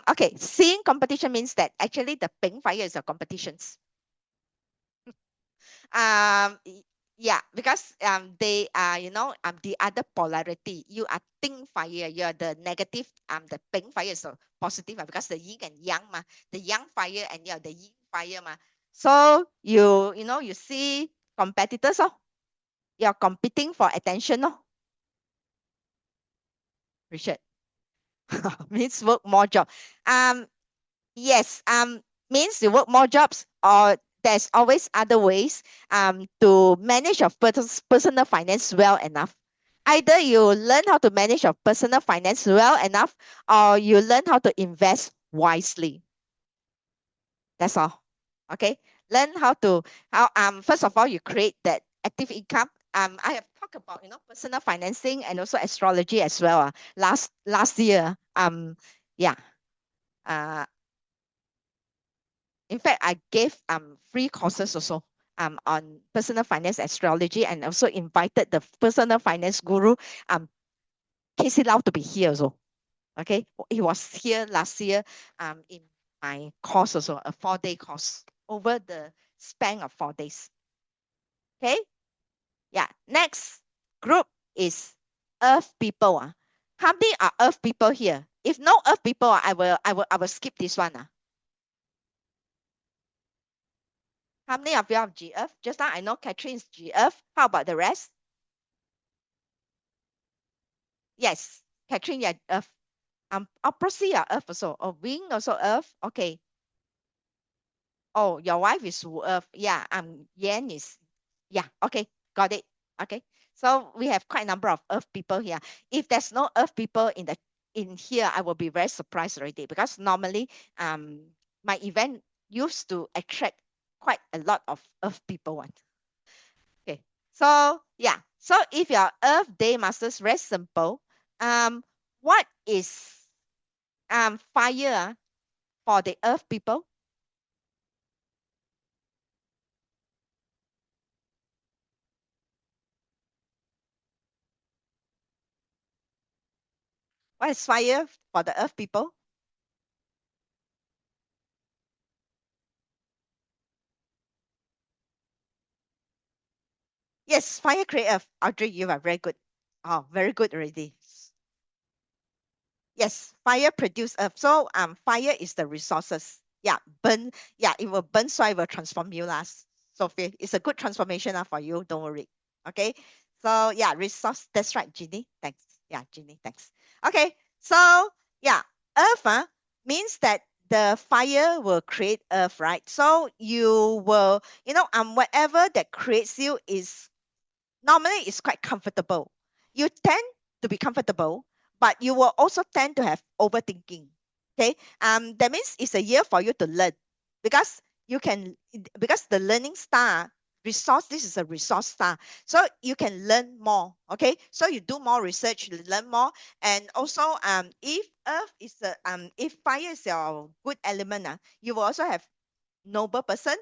Okay. Seeing competition means that actually the Ping Fire is a competitions. Yeah, because they are the other polarity. You are Ting fire, you're the negative, the Ping fire is a positive, because the yin and yang ma, the yang fire and you're the yin fire ma. So you see competitors, you're competing for attention, Richard. Means work more job. um yes, means you work more jobs, or there's always other ways to manage your personal finance well enough. Either you learn how to manage your personal finance well enough, or you learn how to invest wisely. That's all. Okay. Learn how to how first of all you create that active income. I have talked about personal financing and also astrology as well. Last year. Yeah. Uh in fact I gave free courses also on personal finance astrology, and also invited the personal finance guru Casey Lau to be here also. Okay. He was here last year in my course also, a 4-day course over the span of 4 days. Okay. Yeah. Next group is Earth people. How many are Earth people here? If no Earth people, I will skip this one. How many of you have GF? Just now I know Catherine's GF. How about the rest? Yes. Catherine, yeah, Earth. Proxy, yeah, Earth also. Oh, Wing also Earth. Okay. Oh, your wife is Earth. Yeah. Yan is. Yeah. Okay. Got it. Okay. So we have quite a number of Earth people here. If there's no Earth people in here, I will be very surprised already, because normally my event used to attract quite a lot of Earth people one. Okay. So yeah. So if you're Earth Day Masters, very simple. What is fire for the Earth people? What is fire for the Earth people? Yes, fire create Earth. Audrey, you are very good. Oh, very good already. Yes, fire produce earth. So fire is the resources. Yeah, burn. Yeah, it will burn, so it will transform you last. Sophie, it's a good transformation for you. Don't worry. Okay. So yeah, resource. That's right, Ginny. Thanks. Yeah, Ginny. Thanks. Okay. So yeah, earth means that the fire will create earth, right? So you will, whatever that creates you is normally it's quite comfortable. You tend to be comfortable, but you will also tend to have overthinking. Okay. That means it's a year for you to learn, because you can because the learning star resource, this is a resource star. So you can learn more. Okay. So you do more research, you learn more. And also if earth is if fire is your good element, you will also have noble person.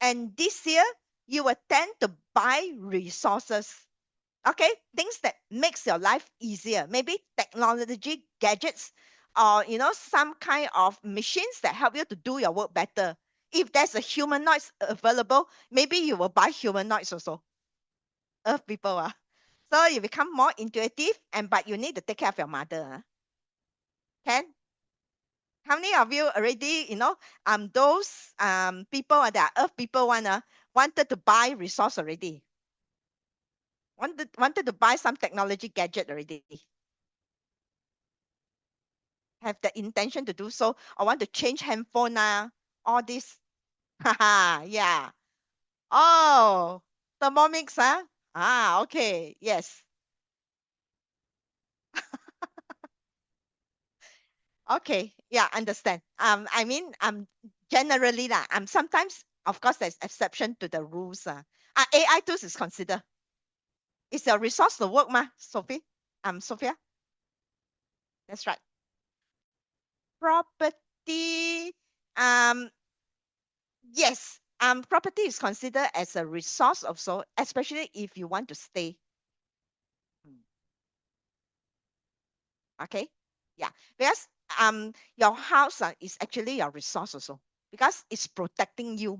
And this year you will tend to buy resources. Okay, things that makes your life easier, maybe technology gadgets, or some kind of machines that help you to do your work better. If there's a humanoids available, maybe you will buy humanoids also. Earth people so you become more intuitive, and but you need to take care of your mother. Can how many of you already those people that are Earth people wanted to buy resource already, wanted to buy some technology gadget already, have the intention to do so, or want to change handphone all this. Haha, yeah. Oh, thermomix, okay, yes. Okay, yeah, understand. I mean, generally lah, sometimes, of course, there's exception to the rules. AI tools is considered. It's a resource to work, Sophie? Sophia? That's right. Property, um, yes, property is considered as a resource also, especially if you want to stay. Mm, okay, yeah, because your house is actually your resource also, because it's protecting you,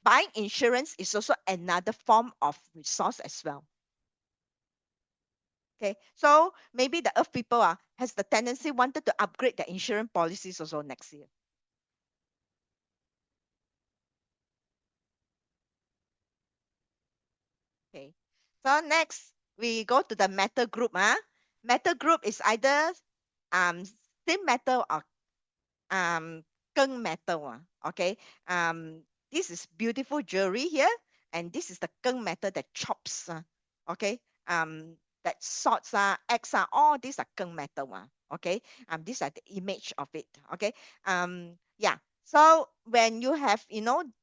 Buying insurance is also another form of resource as well. Okay, so maybe the Earth people has the tendency wanted to upgrade their insurance policies also next year. Okay, so next we go to the metal group. Metal group is either um thin metal or keng metal. Okay, this is beautiful jewelry here, and this is the keng metal that chops. Okay, that salts are, eggs are, all these are keng metal. Okay. These are the image of it. Okay. Yeah. So when you have,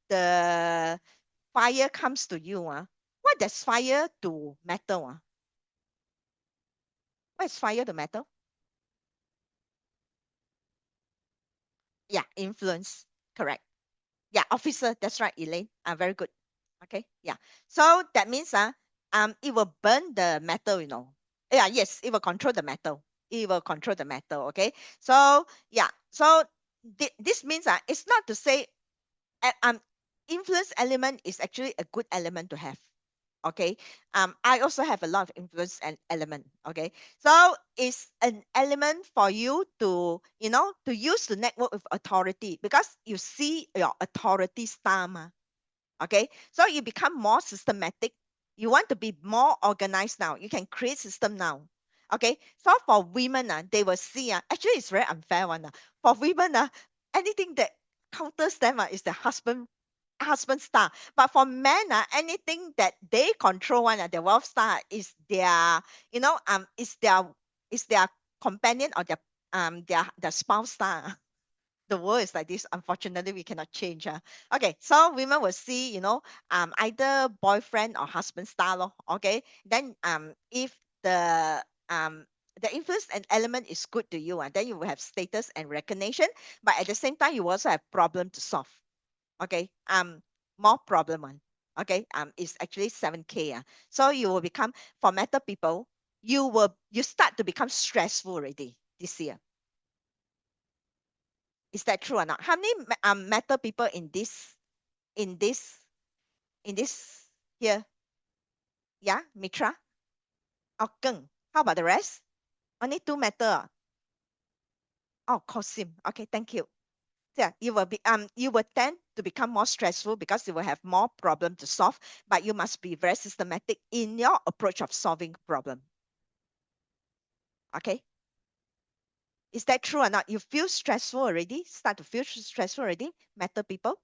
the fire comes to you, what does fire to metal? What is fire to metal? Yeah, influence. Correct. Yeah, officer. That's right, Elaine. Very good. Okay. Yeah. So that means it will burn the metal. Yeah. Yes, it will control the metal. It will control the metal. Okay. So yeah. So this means it's not to say influence element is actually a good element to have. Okay. I also have a lot of influence and element. Okay. So it's an element for you to, to use to network with authority, because you see your authority star ma. Okay. So you become more systematic. You want to be more organized now. You can create system now. Okay. So for women, they will see, actually it's very unfair one. For women, anything that counters them is the husband star. But for men, anything that they control one, their wealth star is their, is their companion or their spouse star. The world is like this. Unfortunately, we cannot change. Okay, so women will see, either boyfriend or husband star. Okay, then if um the influence and element is good to you, then you will have status and recognition, but at the same time, you also have problem to solve. Okay, more problem one. Okay, it's actually 7K. So you will become, for metal people, you start to become stressful already this year. Is that true or not? How many metal people in this in this here? Yeah, Mitra or Geng. How about the rest? Only two metal. Oh, Kosim. Okay, thank you. Yeah, you will tend to become more stressful because you will have more problem to solve, but you must be very systematic in your approach of solving problem. Okay, is that true or not? You feel stressful already? Start to feel stressful already, metal people?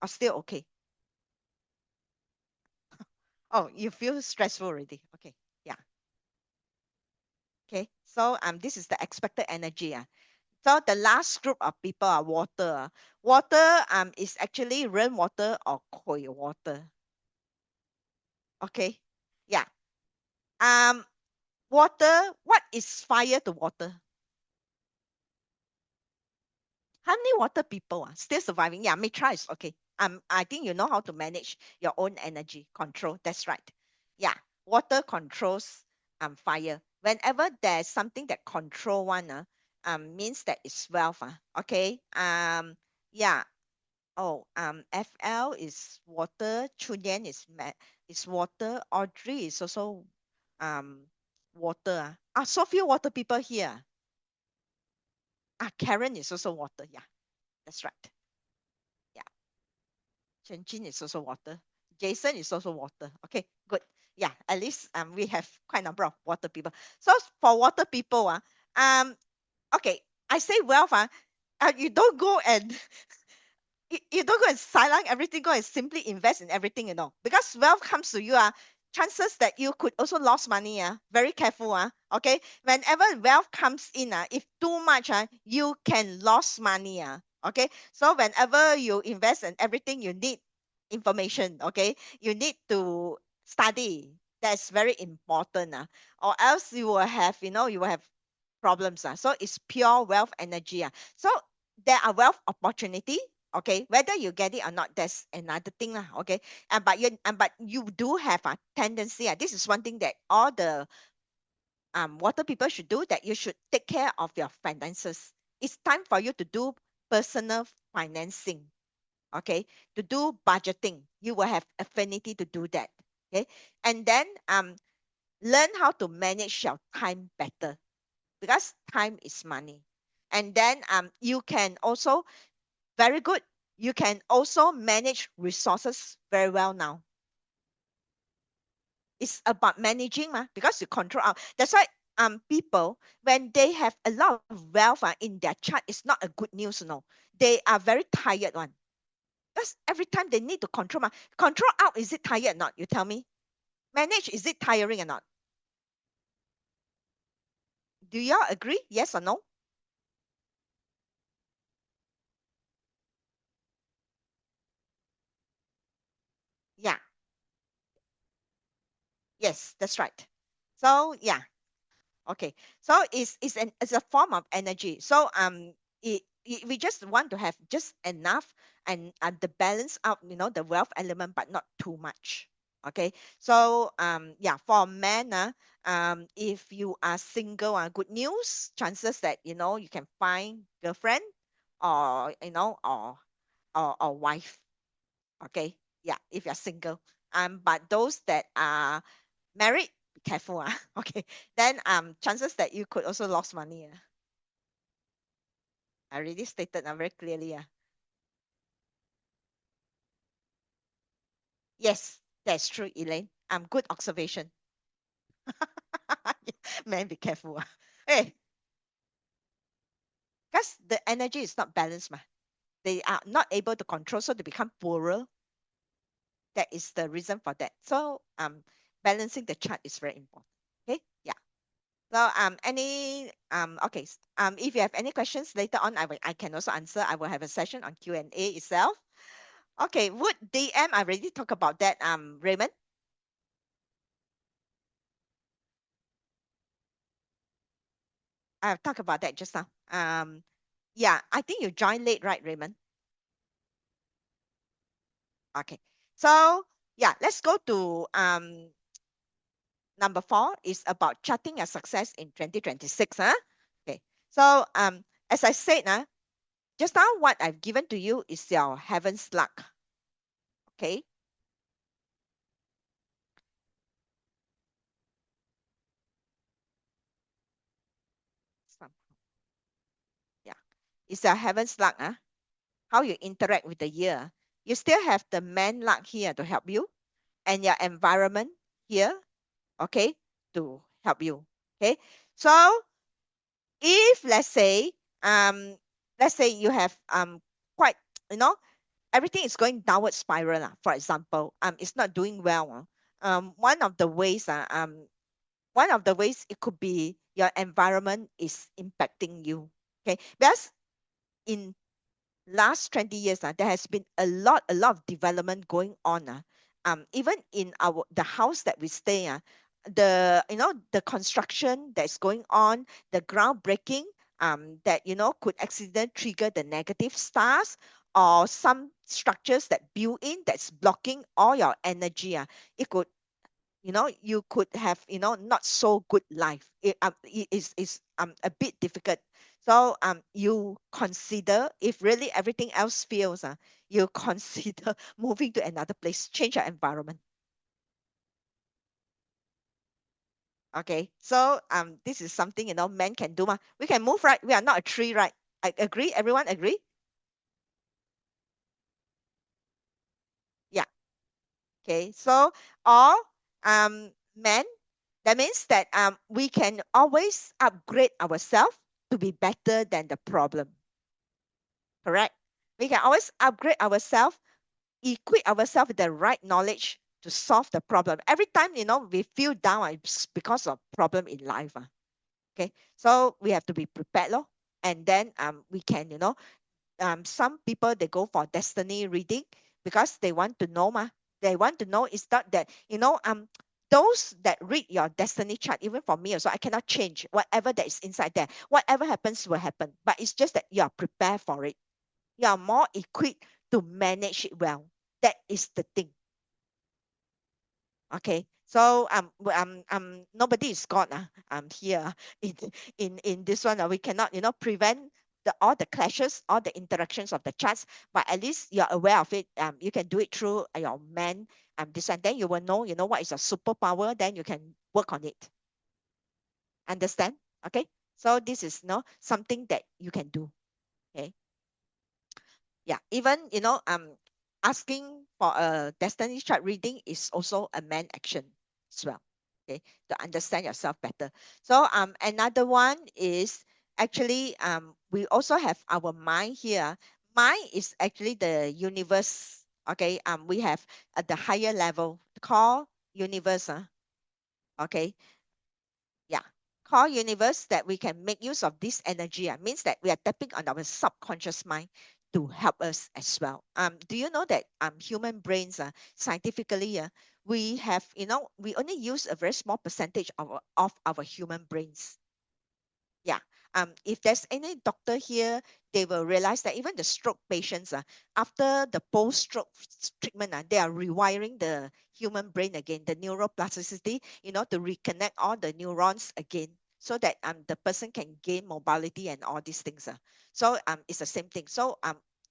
Or still okay? Oh, you feel stressful already. Okay, yeah. Okay, so this is the expected energy. So the last group of people are water. Water is actually rainwater or cold water. Okay, yeah. Um, water. What is fire to water? How many water people are still surviving? Yeah, Mitra is okay. I think you know how to manage your own energy control. That's right. Yeah, water controls fire. Whenever there's something that control one, means that it's wealth. Okay. Yeah. Oh, FL is water. Chunyan is water. Audrey is also um water. So few water people here. Karen is also water. Yeah, that's right. Yeah. Chen Jin is also water. Jason is also water. Okay, good. Yeah, at least we have quite a number of water people. So for water people, okay, I say wealth, you don't go and you don't go and silent everything, go and simply invest in everything, because wealth comes to you, chances that you could also lose money, very careful, okay. Whenever wealth comes in, if too much, you can lose money, okay. So whenever you invest in everything, you need information, okay. You need to study. That's very important, or else you will have, you will have problems, so it's pure wealth energy, so there are wealth opportunity. Okay, whether you get it or not, that's another thing lah. Okay, but you do have a tendency. This is one thing that all the water people should do. That you should take care of your finances. It's time for you to do personal financing. Okay, to do budgeting. You will have affinity to do that. Okay, and then learn how to manage your time better, because time is money. And then you can also, very good, you can also manage resources very well now. It's about managing, because you control out. That's why people, when they have a lot of wealth in their chart, it's not a good news, they are very tired one, because every time they need to control. Control out, is it tired or not? You tell me. Manage, is it tiring or not? Do y'all agree? Yes or no? Yeah. Yes, that's right. So yeah. Okay. So it's a form of energy. So we just want to have just enough and the balance out, the wealth element, but not too much. Okay. So yeah, for men, if you are single, good news, chances that you can find girlfriend or or wife. Okay. Yeah, if you're single. But those that are married, be careful. Okay. Then chances that you could also lose money. I already stated very clearly. Yes, that's true, Elaine. Good observation. Man, be careful. Hey, because the energy is not balanced. They are not able to control, so they become poorer. That is the reason for that. So balancing the chart is very important. Okay. Yeah. So okay, if you have any questions later on, I can also answer. I will have a session on Q&A itself. Okay, would DM, I already talked about that. Raymond, I've talked about that just now. Yeah, I think you joined late, right, Raymond? Okay. So yeah, let's go to number 4 is about charting your success in 2026. Okay. So as I said, just now what I've given to you is your heaven's luck. Okay. Some- Yeah. It's your heaven's luck, how you interact with the year. You still have the man luck here to help you and your environment here, okay, to help you. Okay. So if let's say you have quite, you know, everything is going downward spiral, for example, it's not doing well. One of the ways it could be your environment is impacting you. Okay. Because in last 20 years, there has been a lot of development going on. Even in the house that we stay, the construction that's going on, the groundbreaking, that could accident trigger the negative stars, or some structures that built in that's blocking all your energy. It could, you could have, not so good life. It is a bit difficult. So you consider, if really everything else fails, you consider moving to another place, change your environment. Okay. So this is something, men can do. We can move, right? We are not a tree, right? I agree. Everyone agree? Yeah. Okay. So all men, that means that we can always upgrade ourselves to be better than the problem. Correct? We can always upgrade ourselves, equip ourselves with the right knowledge to solve the problem. Every time, we feel down, it's because of problem in life. Okay. So we have to be prepared, lor. And then we can, some people, they go for destiny reading because they want to know. They want to know, is not that, those that read your destiny chart, even for me also, I cannot change whatever that is inside there. Whatever happens will happen. But it's just that you are prepared for it. You are more equipped to manage it well. That is the thing. Okay. So nobody is God here in in this one. We cannot, prevent all the clashes, all the interactions of the charts, but at least you're aware of it. You can do it through your man this one. Then you will know, what is your superpower, then you can work on it. Understand? Okay. So this is something that you can do. Okay. Yeah, even asking for a destiny chart reading is also a man action as well. Okay, to understand yourself better. So another one is actually we also have our mind here. Mind is actually the universe. Okay, we have at the higher level called universe. Okay, yeah, core universe that we can make use of this energy means that we are tapping on our subconscious mind to help us as well. Do you know that human brains scientifically we have, we only use a very small percentage of our human brains. Yeah. If there's any doctor here, they will realize that even the stroke patients, after the post-stroke treatment, they are rewiring the human brain again, the neuroplasticity, to reconnect all the neurons again, so that the person can gain mobility and all these things. So it's the same thing. So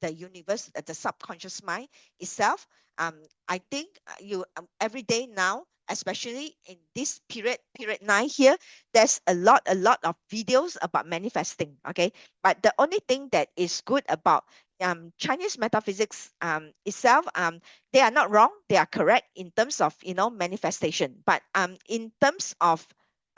the universe, the subconscious mind itself, I think you every day now, especially in this period 9 here, there's a lot of videos about manifesting. Okay, but the only thing that is good about Chinese metaphysics itself, they are not wrong, they are correct in terms of manifestation, but in terms of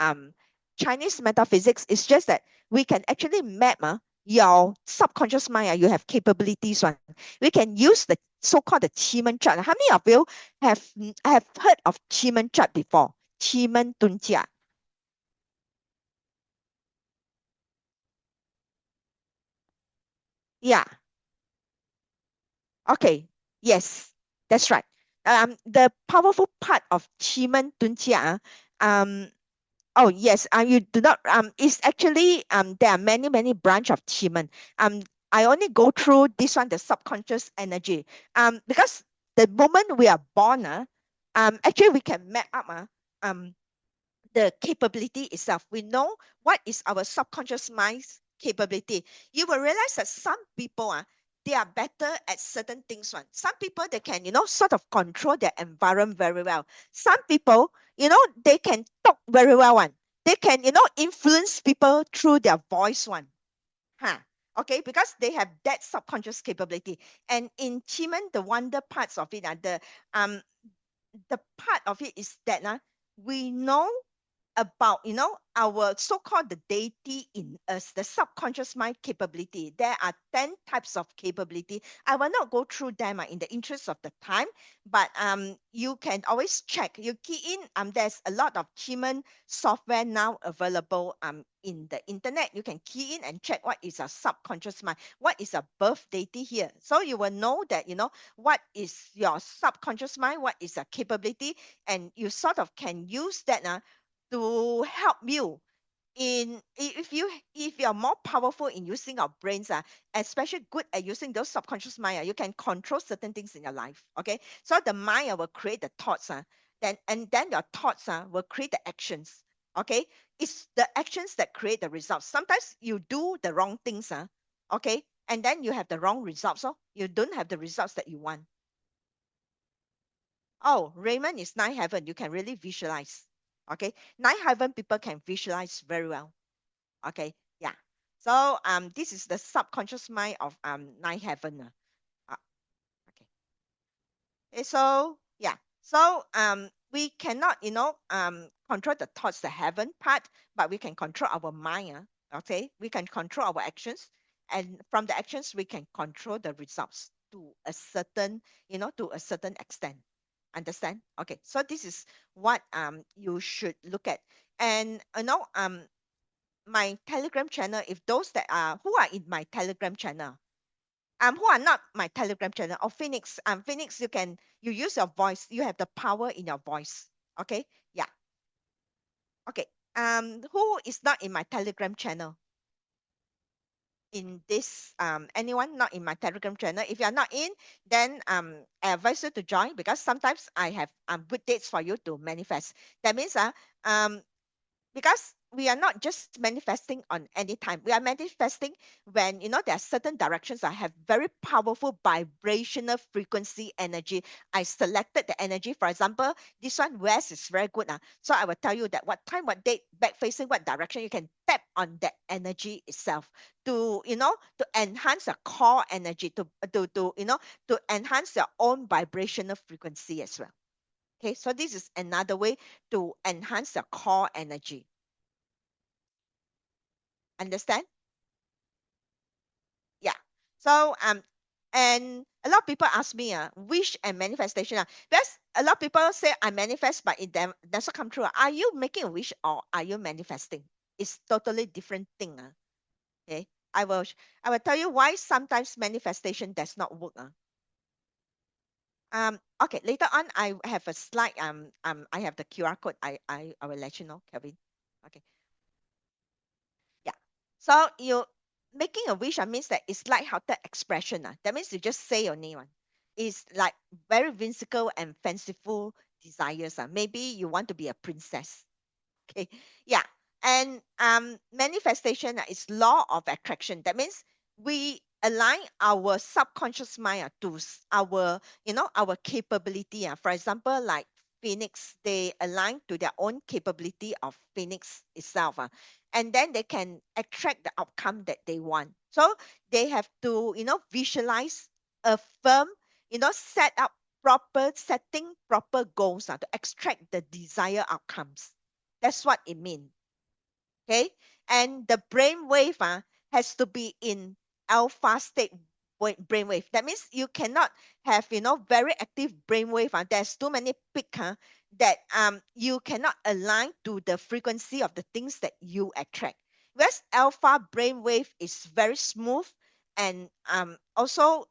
um Chinese metaphysics, it's just that we can actually map your subconscious mind. You have capabilities one. We can use the so-called the Chimen chart. How many of you have heard of Chimen chart before? Chimen Tunjia. Yeah. Okay. Yes, that's right. The powerful part of Chimen Tunjia, um, oh yes, you do not it's actually there are many branch of Chimen. I only go through this one, the subconscious energy. Because the moment we are born, actually we can map up um the capability itself. We know what is our subconscious mind's capability. You will realize that some people they are better at certain things. One, some people they can sort of control their environment very well. Some people they can talk very well. One, they can influence people through their voice. One, huh? Okay, because they have that subconscious capability. And in Chiman, the wonder parts of it are um the part of it is that we know about our so-called the deity in us, the subconscious mind capability. There are 10 types of capability. I will not go through them in the interest of the time, but you can always check. You key in, there's a lot of human software now available in the internet. You can key in and check what is a subconscious mind, what is a birth deity here, so you will know that what is your subconscious mind, what is a capability, and you sort of can use that to help you in if you're more powerful in using our brains, especially good at using those subconscious mind, you can control certain things in your life. Okay, so the mind will create the thoughts, then your thoughts will create the actions. Okay, it's the actions that create the results. Sometimes you do the wrong things, okay, and then you have the wrong results, so you don't have the results that you want. Oh, Raymond is nine heaven. You can really visualize. Okay. Nine heaven people can visualize very well. Okay. Yeah. So this is the subconscious mind of nine heaven. Okay. So yeah. So we cannot, control the thoughts, the heaven part, but we can control our mind. Okay. We can control our actions. And from the actions, we can control the results to a certain, to a certain extent. Understand? Okay, so this is what you should look at. And my Telegram channel, if those that are who are in my Telegram channel, who are not my Telegram channel, or Phoenix, Phoenix, you use your voice, you have the power in your voice. Okay, yeah. Okay, who is not in my Telegram channel? In this anyone not in my Telegram channel, if you're not in, then I advise you to join, because sometimes I have good dates for you to manifest. That means um because we are not just manifesting on any time. We are manifesting when there are certain directions I have very powerful vibrational frequency energy. I selected the energy. For example, this one west is very good. So I will tell you that what time, what date, back facing what direction, you can tap on that energy itself to to enhance your core energy, to enhance your own vibrational frequency as well. Okay, so this is another way to enhance your core energy. Understand? Yeah. So And a lot of people ask me, wish and manifestation. Because a lot of people say I manifest, but it doesn't come true. Are you making a wish or are you manifesting? It's totally different thing. Okay. I will I will tell you why sometimes manifestation does not work. Okay, later on I have a slide. I have the QR code. I will let you know, Kevin. Okay. Yeah. So you making a wish means that it's light-hearted expression. That means you just say your name. It's like very whimsical and fanciful desires. Maybe you want to be a princess. Okay. Yeah. And manifestation is law of attraction. That means we align our subconscious mind to our, our capability. For example, like Phoenix, they align to their own capability of Phoenix itself. And then they can attract the outcome that they want. So they have to, visualize, affirm, set up setting proper goals to extract the desired outcomes. That's what it means. Okay. And the brain wave has to be in alpha state brain wave. That means you cannot have, very active brain wave. There's too many peak that you cannot align to the frequency of the things that you attract. Whereas alpha brain wave is very smooth and also,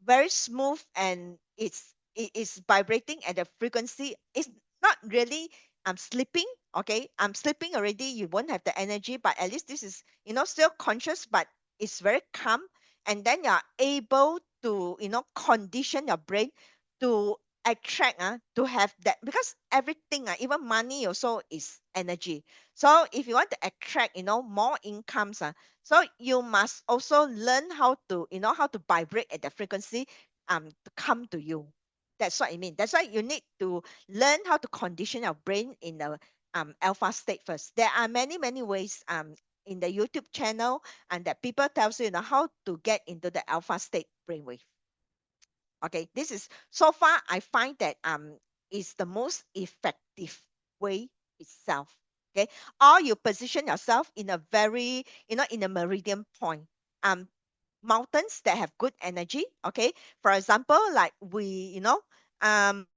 very smooth, and it is vibrating at a frequency. It's not really sleeping. Okay, I'm sleeping already, you won't have the energy, but at least this is, still conscious, but it's very calm. And then you're able to, condition your brain to attract to have that, because everything even money also is energy. So if you want to attract, more incomes, so you must also learn how to, how to vibrate at the frequency to come to you. That's what I mean. That's why you need to learn how to condition your brain in the alpha state first. There are many, many ways in the YouTube channel, and that people tells you, how to get into the alpha state brainwave. Okay, this is so far I find that is the most effective way itself. Okay, or you position yourself in a very, in a meridian point. Mountains that have good energy. Okay, for example, like um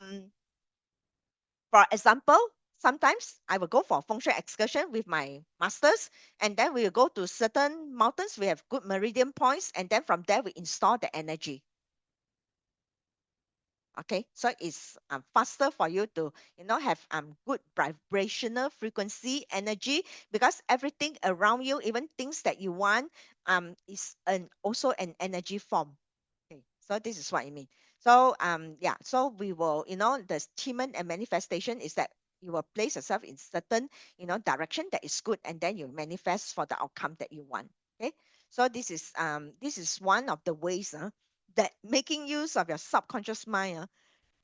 for example, sometimes I will go for a feng shui excursion with my masters, and then we will go to certain mountains. We have good meridian points, and then from there we install the energy. Okay, so it's faster for you to, have good vibrational frequency energy, because everything around you, even things that you want, is also an energy form. Okay, so this is what I mean. So yeah, so we will, the achievement and manifestation is that you will place yourself in certain, direction that is good, and then you manifest for the outcome that you want. Okay, so this is one of the ways that making use of your subconscious mind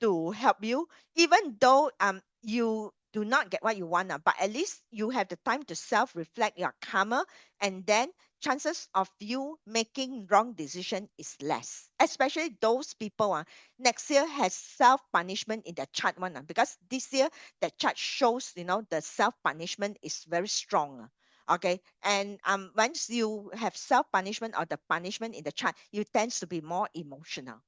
to help you, even though you do not get what you want, but at least you have the time to self-reflect your karma, and then chances of you making wrong decision is less. Especially those people next year has self-punishment in their chart one, because this year the chart shows, the self-punishment is very strong. Okay, and once you have self-punishment or the punishment in the chart, you tends to be more emotional.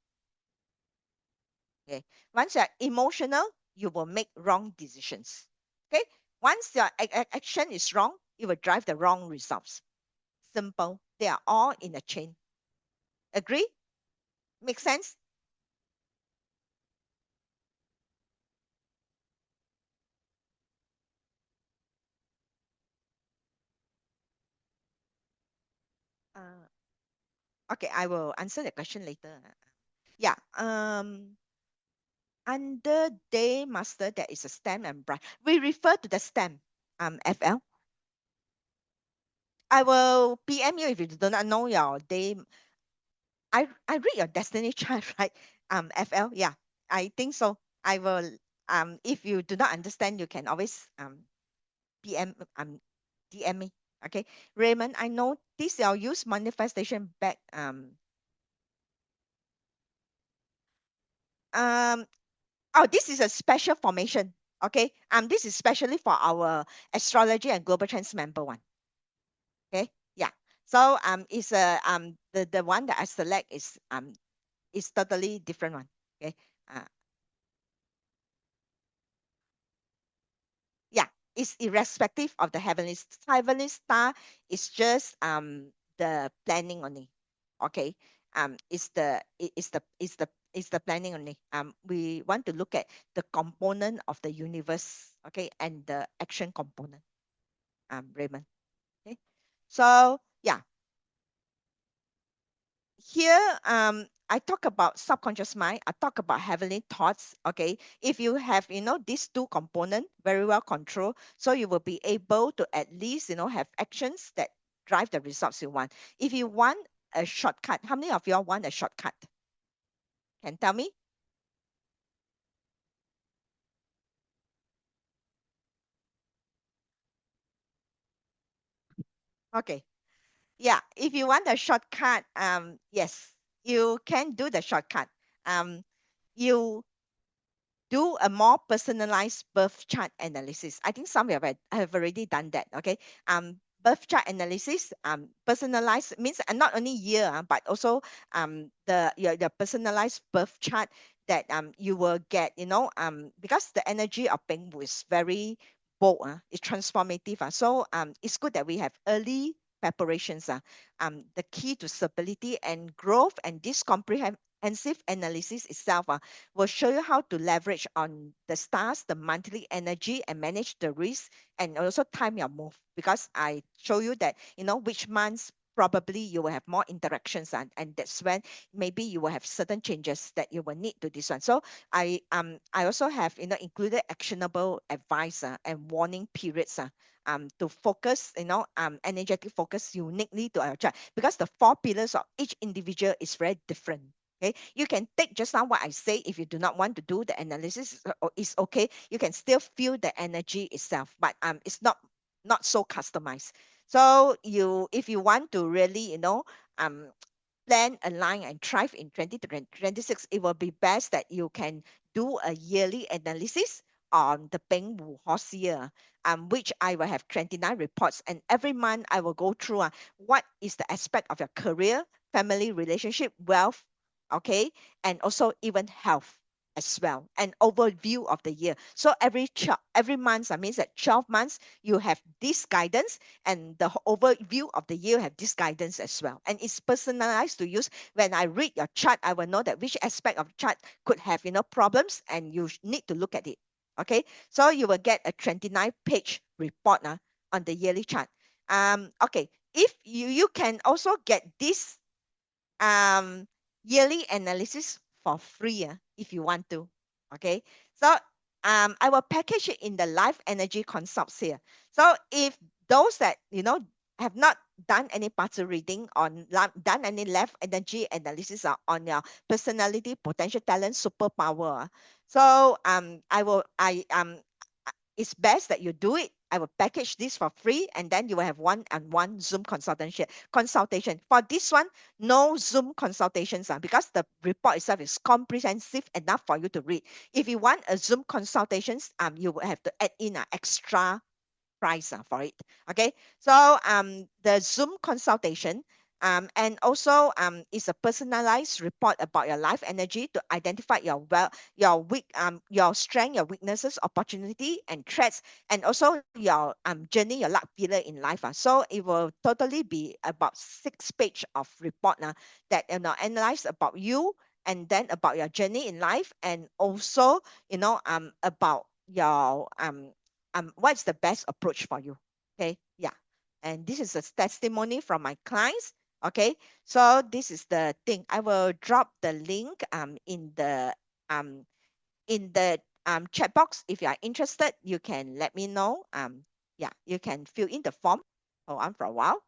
Okay. Once you're emotional, you will make wrong decisions. Okay. Once your action is wrong, it will drive the wrong results. Simple. They are all in a chain. Agree? Make sense? Uh, okay, I will answer the question later. Yeah. Under day master, there is a stem and branch. We refer to the stem. FL. I will PM you if you do not know your day. I read your destiny chart, right? FL, yeah, I think so. I will. If you do not understand, you can always PM DM me. Okay, Raymond, I know this your use manifestation back. Um. Oh, this is a special formation. Okay. This is specially for our astrology and global trends member one. Okay. Yeah. So it's a the one that I select is totally different one. Okay. Uh, yeah, it's irrespective of the heavenly star is just the planning only. Okay. It's the planning only. We want to look at the component of the universe, okay, and the action component, Raymond. Okay. So yeah, here I talk about subconscious mind, I talk about heavenly thoughts. Okay, if you have these two components very well controlled, so you will be able to at least have actions that drive the results you want. If you want a shortcut, how many of y'all want a shortcut? Can tell me? Okay, yeah, if you want a shortcut, yes, you can do the shortcut. You do a more personalized birth chart analysis. I think some have already done that. Okay. Birth chart analysis, personalized means not only year, but also the personalized birth chart that you will get, because the energy of Pengwu is very bold, it's transformative. So it's good that we have early preparations. The key to stability and growth, and this comprehensive analysis itself will show you how to leverage on the stars, the monthly energy, and manage the risk, and also time your move. Because I show you that which months probably you will have more interactions, and that's when maybe you will have certain changes that you will need to this one. So I also have included actionable advice and warning periods to focus, energetic focus uniquely to our chart, because the four pillars of each individual is very different. Okay, you can take just now what I say. If you do not want to do the analysis, it's okay. You can still feel the energy itself, but it's not so customized. So if you want to really, um, plan, align, and thrive in 2026, it will be best that you can do a yearly analysis on the Peng Wu Horse Year, which I will have 29 reports. And every month I will go through what is the aspect of your career, family, relationship, wealth, okay, and also even health as well, an overview of the year. So every month, that means that 12 months, you have this guidance, and the overview of the year have this guidance as well. And it's personalized to use. When I read your chart, I will know that which aspect of the chart could have problems, and you need to look at it. Okay, so you will get a 29-page report on the yearly chart. Okay, if you can also get this um, yearly analysis for free if you want to. Okay. So I will package it in the life energy consults here. So if those that, have not done any parts reading on done any life energy analysis on your personality, potential talent, superpower. So it's best that you do it. I will package this for free, and then you will have one-on-one Zoom consultation. For this one, no Zoom consultations because the report itself is comprehensive enough for you to read. If you want a Zoom consultations, you will have to add in an extra price for it. Okay, so the Zoom consultation and also is a personalized report about your life energy to identify your strength, your weaknesses, opportunity, and threats, and also your journey, your luck pillar in life. So it will totally be about 6 page of report that analyze about you, and then about your journey in life, and also about your what's the best approach for you. Okay, yeah, and this is a testimony from my clients. Okay, so this is the thing. I will drop the link um in the chat box. If you are interested, you can let me know. Yeah, you can fill in the form. Hold on for a while.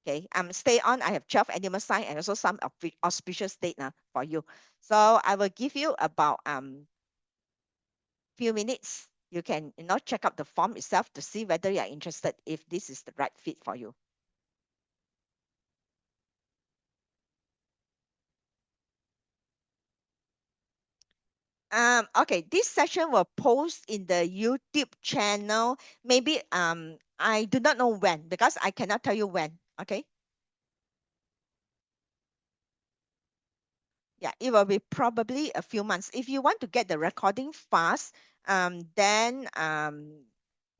Okay, stay on. I have 12 animal sign and also some auspicious date for you. So I will give you about few minutes. You can check out the form itself to see whether you are interested, if this is the right fit for you. Okay, this session will post in the YouTube channel maybe I do not know when because I cannot tell you when. Okay. Yeah, it will be probably a few months. If you want to get the recording fast, then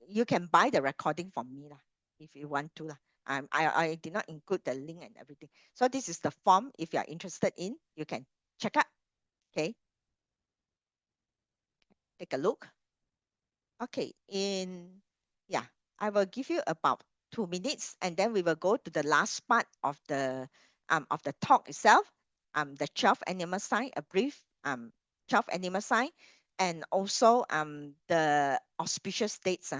you can buy the recording from me lah, if you want to lah. I did not include the link and everything. So this is the form. If you are interested in, you can check out. Okay, take a look. Okay, yeah, I will give you about 2 minutes, and then we will go to the last part of the talk itself. The 12 animal sign, a brief 12 animal sign, and also the auspicious dates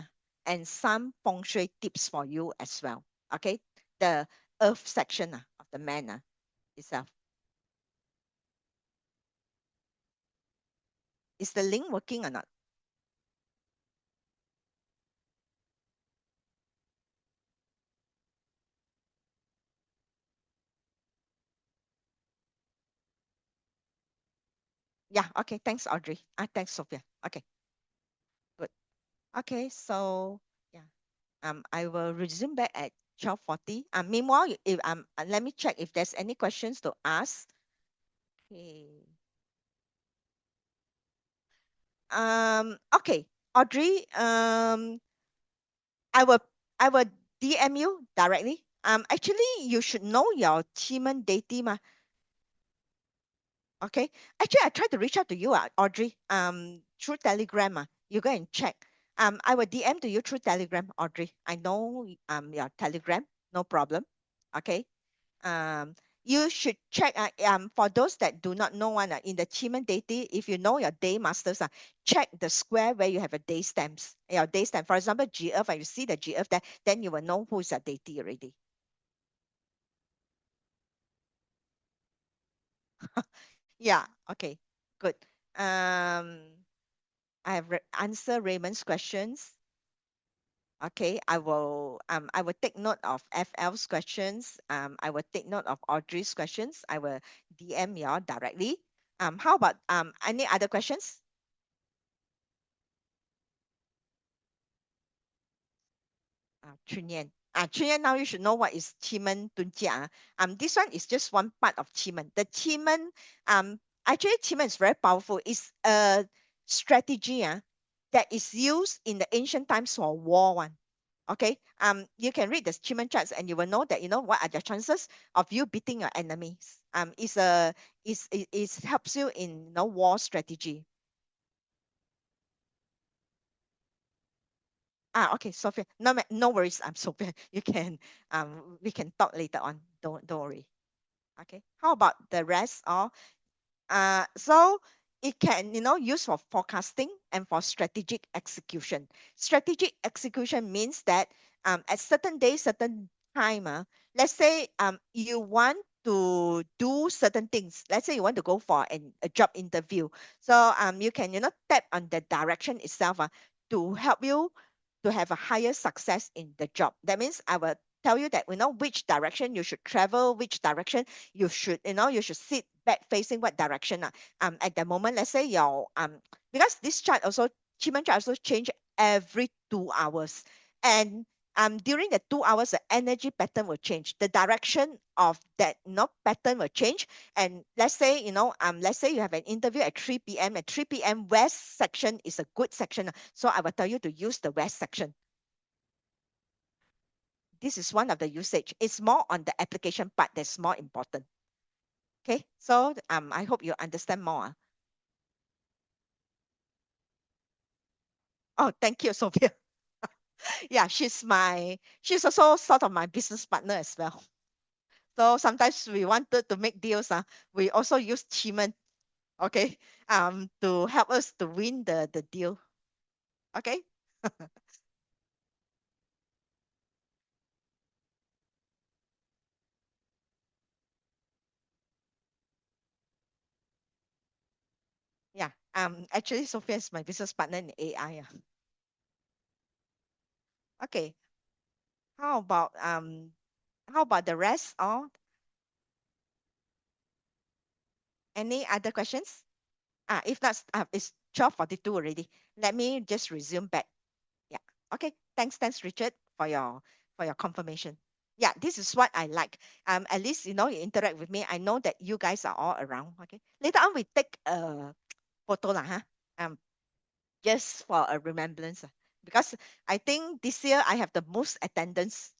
and some feng shui tips for you as well. Okay, the earth section of the man itself. Is the link working or not? Yeah. Okay. Thanks, Audrey. Thanks, Sophia. Okay. Good. Okay, so yeah, I will resume back at 12:40. Meanwhile, if let me check if there's any questions to ask. Okay. Okay, Audrey. I will I will DM you directly. Actually, you should know your Chiman deity, ma. Okay. Actually, I tried to reach out to you, Audrey. Through Telegram. You go and check. I will DM to you through Telegram, Audrey. I know your Telegram, no problem. Okay. Um, you should check. For those that do not know one, in the Chiman deity, if you know your day masters, check the square where you have a day stamps. Your day stamp. For example, G Earth. If you see the G Earth there, then you will know who is your deity already. Yeah. Okay. Good. I have answered Raymond's questions. Okay, I will take note of FL's questions. I will take note of Audrey's questions. I will DM y'all directly. How about any other questions? Chunyan. Chunyan, now you should know what is Chimen Tunjia. This one is just one part of Chimen. The Chimen, actually Chimen is very powerful. It's a strategy that is used in the ancient times for war one. Okay. You can read the achievement charts and you will know that what are the chances of you beating your enemies. It helps you in war strategy. Okay, Sophia. No, no worries. I'm Sophia. You can we can talk later on. Don't worry. Okay. How about the rest? So it can, use for forecasting and for strategic execution. Strategic execution means that at certain day, certain time, let's say you want to do certain things. Let's say you want to go for a job interview. So you can, tap on the direction itself to help you to have a higher success in the job. That means I will tell you that which direction you should travel, which direction you should sit back facing what direction at the moment. Let's say your because this chart also Chiman chart also change every 2 hours, and during the 2 hours the energy pattern will change, the direction of that pattern will change. And let's say you have an interview at 3 p.m. At 3 p.m. west section is a good section, so I will tell you to use the west section. This is one of the usage. It's more on the application part that's more important. Okay, so I hope you understand more. Oh, thank you, Sophia. Yeah, she's also sort of my business partner as well. So sometimes we wanted to make deals. We also use Chiman, okay, to help us to win the deal. Okay. Yeah. Actually, Sophia is my business partner in AI. Okay. How about the rest? Or any other questions? If not, it's 12:42 already. Let me just resume back. Yeah. Okay. Thanks, Richard. for your confirmation. Yeah, this is what I like. At least you interact with me. I know that you guys are all around. Okay. Later on we take a photo lah, huh? Um, just for a remembrance. Because I think this year I have the most attendance.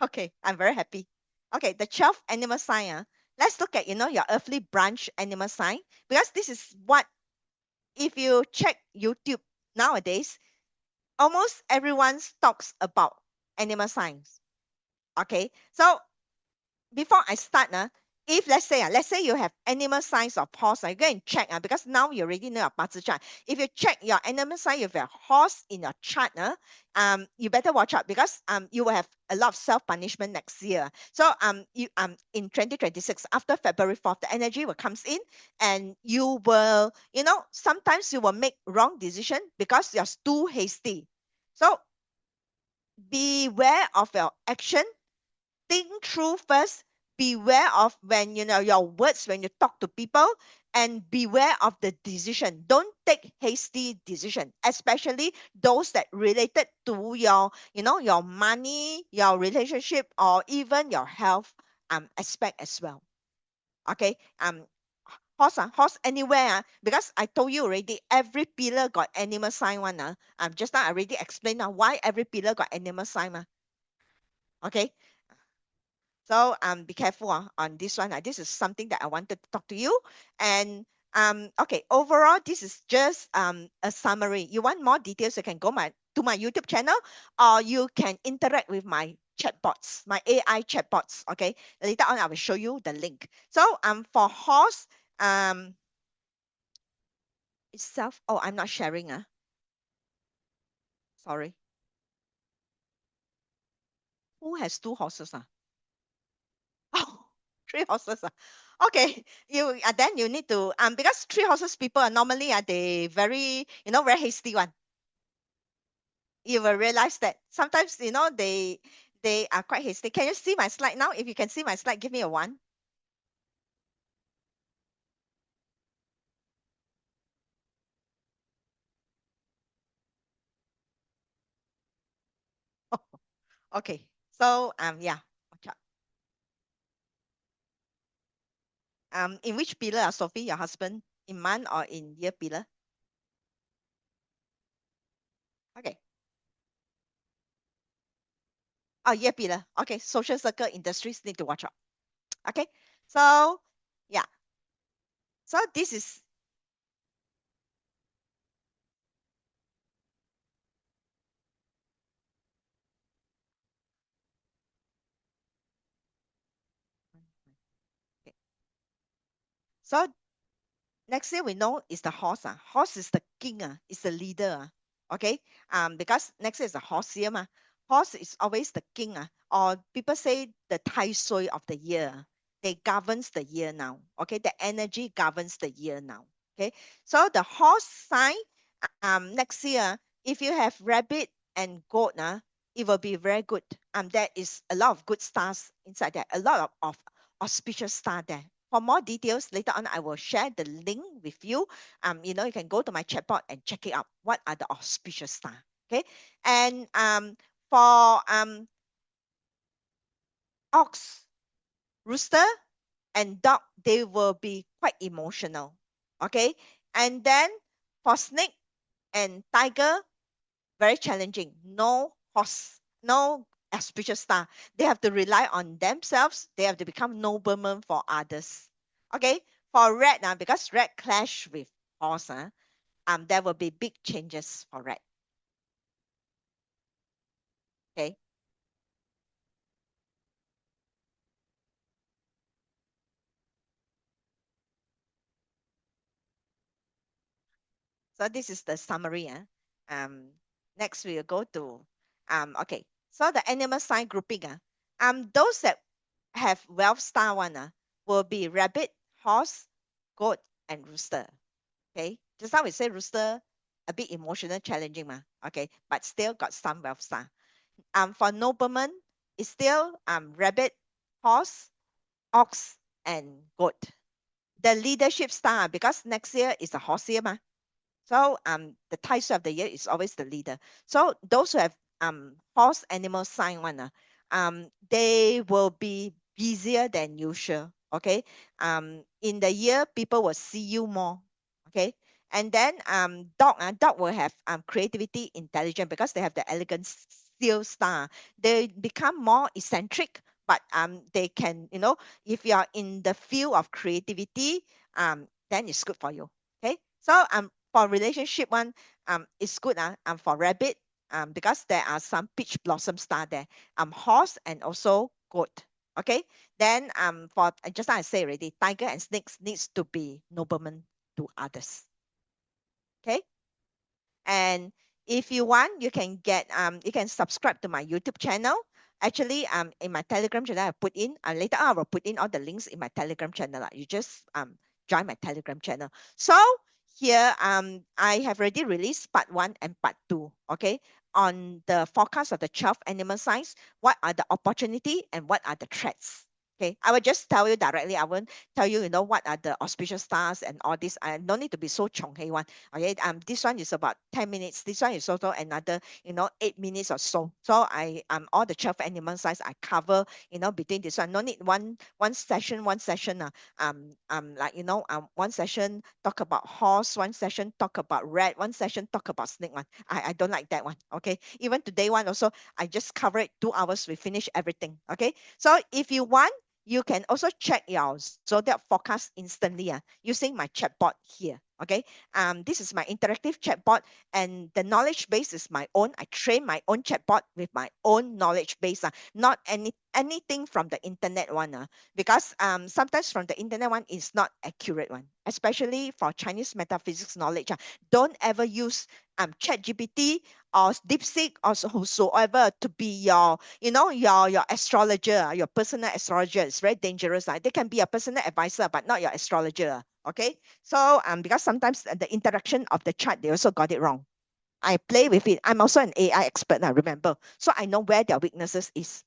Okay, I'm very happy. Okay, the 12th animal sign. Let's look at your earthly branch animal sign, because this is what, if you check YouTube nowadays, almost everyone talks about animal signs. Okay, so before I start, if let's say you have animal signs of horse, you go and check, because now you already know your Bazi chart. If you check your animal sign, if you have horse in your chart, you better watch out, because you will have a lot of self punishment next year. So you in 2026, after February 4th, the energy will comes in, and you will, sometimes you will make wrong decision because you're too hasty. So beware of your action. Think through first. Beware of when your words when you talk to people, and beware of the decision. Don't take hasty decision, especially those that related to your money, your relationship, or even your health aspect as well. Okay. Horse anywhere, because I told you already, every pillar got animal sign one. Just now I already explained now why every pillar got animal sign. Okay. So be careful on this one. This is something that I wanted to talk to you. And okay, overall, this is just a summary. You want more details, you can go to my YouTube channel, or you can interact with my chatbots, my AI chatbots. Okay, later on I will show you the link. So for horse itself, oh, I'm not sharing. Sorry. Who has two horses? Oh, three horses. Okay, then you need to because three horses people are normally they very very hasty one. You will realize that sometimes they are quite hasty. Can you see my slide now? If you can see my slide, give me a one. Okay. So yeah. Watch out. In which pillar, Sophie, your husband, in month or in year pillar? Okay. Oh, year pillar. Okay. Social circle industries need to watch out. Okay. So yeah. So this is okay. So next year we know is the horse. Horse is the king. Is the leader. Okay. Because next year is the horse year. Horse is always the king. Or people say the tai sui of the year. They governs the year now. Okay. The energy governs the year now. Okay. So the horse sign next year, if you have rabbit and goat, it will be very good. There is a lot of good stars inside there. A lot of auspicious star there. For more details, later on, I will share the link with you. You can go to my chatbot and check it out. What are the auspicious star? Okay, and for ox, rooster, and dog, they will be quite emotional. Okay, and then for snake and tiger, very challenging. No horse, no auspicious star. They have to rely on themselves. They have to become noblemen for others. Okay. For rat, because rat clash with horse, there will be big changes for rat. Okay. So this is the summary. Next we'll go to okay. So the animal sign grouping. Those that have wealth star one will be rabbit, horse, goat, and rooster. Okay. Just now we say rooster a bit emotional, challenging, okay, but still got some wealth star. For nobleman, it's still rabbit, horse, ox, and goat. The leadership star, because next year is the horse year, so the title of the year is always the leader. So those who have horse animal sign one, they will be busier than usual. Okay. In the year, people will see you more. Okay. And then dog will have creativity, intelligence because they have the elegant steel star. They become more eccentric, but they can, if you are in the field of creativity, then it's good for you. Okay. So for relationship one, it's good for rabbit, because there are some peach blossom star there, horse and also goat. Okay. Then for just now I say already, tiger and snakes needs to be noblemen to others. Okay. And if you want, you can subscribe to my YouTube channel. Actually, in my Telegram channel, I put in later on I will put in all the links in my Telegram channel. You just join my Telegram channel. So here I have already released part one and part two. Okay, on the forecast of the 12 animal signs, what are the opportunity and what are the threats? Okay, I will just tell you directly. I won't tell you, what are the auspicious stars and all this. I no need to be so chong hey one. Okay, this one is about 10 minutes. This one is also another, 8 minutes or so. So I all the 12 animal size I cover, between this one. No need one session. Like one session talk about horse, one session talk about rat, one session talk about snake one. I don't like that one. Okay. Even today one also, I just cover it 2 hours, we finish everything. Okay. So if you want, you can also check your zodiac forecast instantly using my chatbot here. Okay. This is my interactive chatbot, and the knowledge base is my own. I train my own chatbot with my own knowledge base, not anything from the internet one, because sometimes from the internet one is not accurate one, especially for Chinese metaphysics knowledge. Don't ever use chat GPT or DeepSeek or whosoever to be your astrologer, your personal astrologer. It's very dangerous. They can be a personal advisor, but not your astrologer. Okay. So because sometimes the interaction of the chart, they also got it wrong. I play with it. I'm also an AI expert now, remember. So I know where their weaknesses is.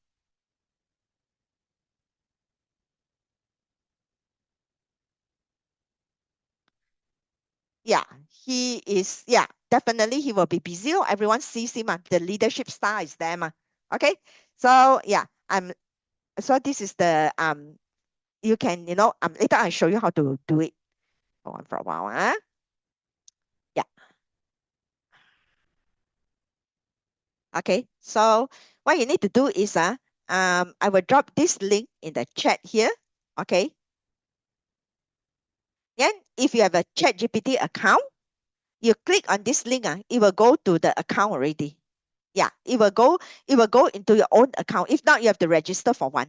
Yeah, he is. Yeah, definitely he will be busy. Everyone sees him. The leadership star is there. Okay. So yeah, so this is the you can, later I'll show you how to do it. Hold on for a while. Yeah. Okay. So what you need to do is I will drop this link in the chat here. Okay. Then if you have a chat GPT account, you click on this link, it will go to the account already. Yeah, it will go into your own account. If not, you have to register for one.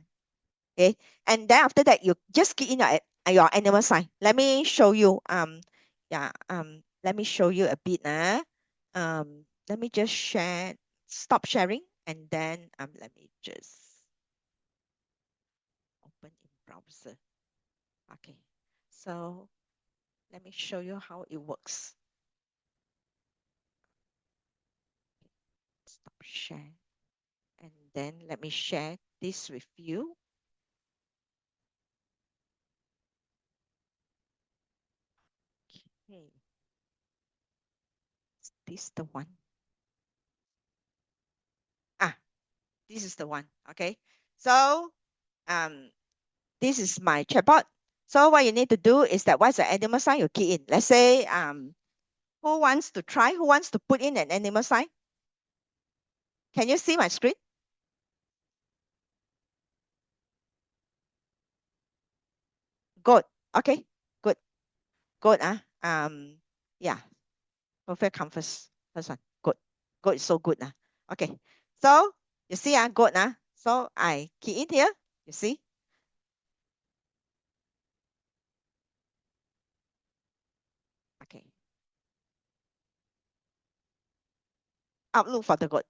Okay. And then after that, you just key in your animal sign. Let me show you. Let me show you a bit. Let me just stop sharing, and then let me just open in browser. Okay. So let me show you how it works. Stop share. And then let me share this with you. Okay. Is this the one? Ah, this is the one. Okay. So um this is my chatbot. So what you need to do is that what's the animal sign you key in? Let's say who wants to try? Who wants to put in an animal sign? Can you see my screen? Good. Okay. Good. Good. Yeah. Perfect come first one. Good. Good is so good. Okay. So you see good. So I key in here. You see? Okay. Outlook for the good.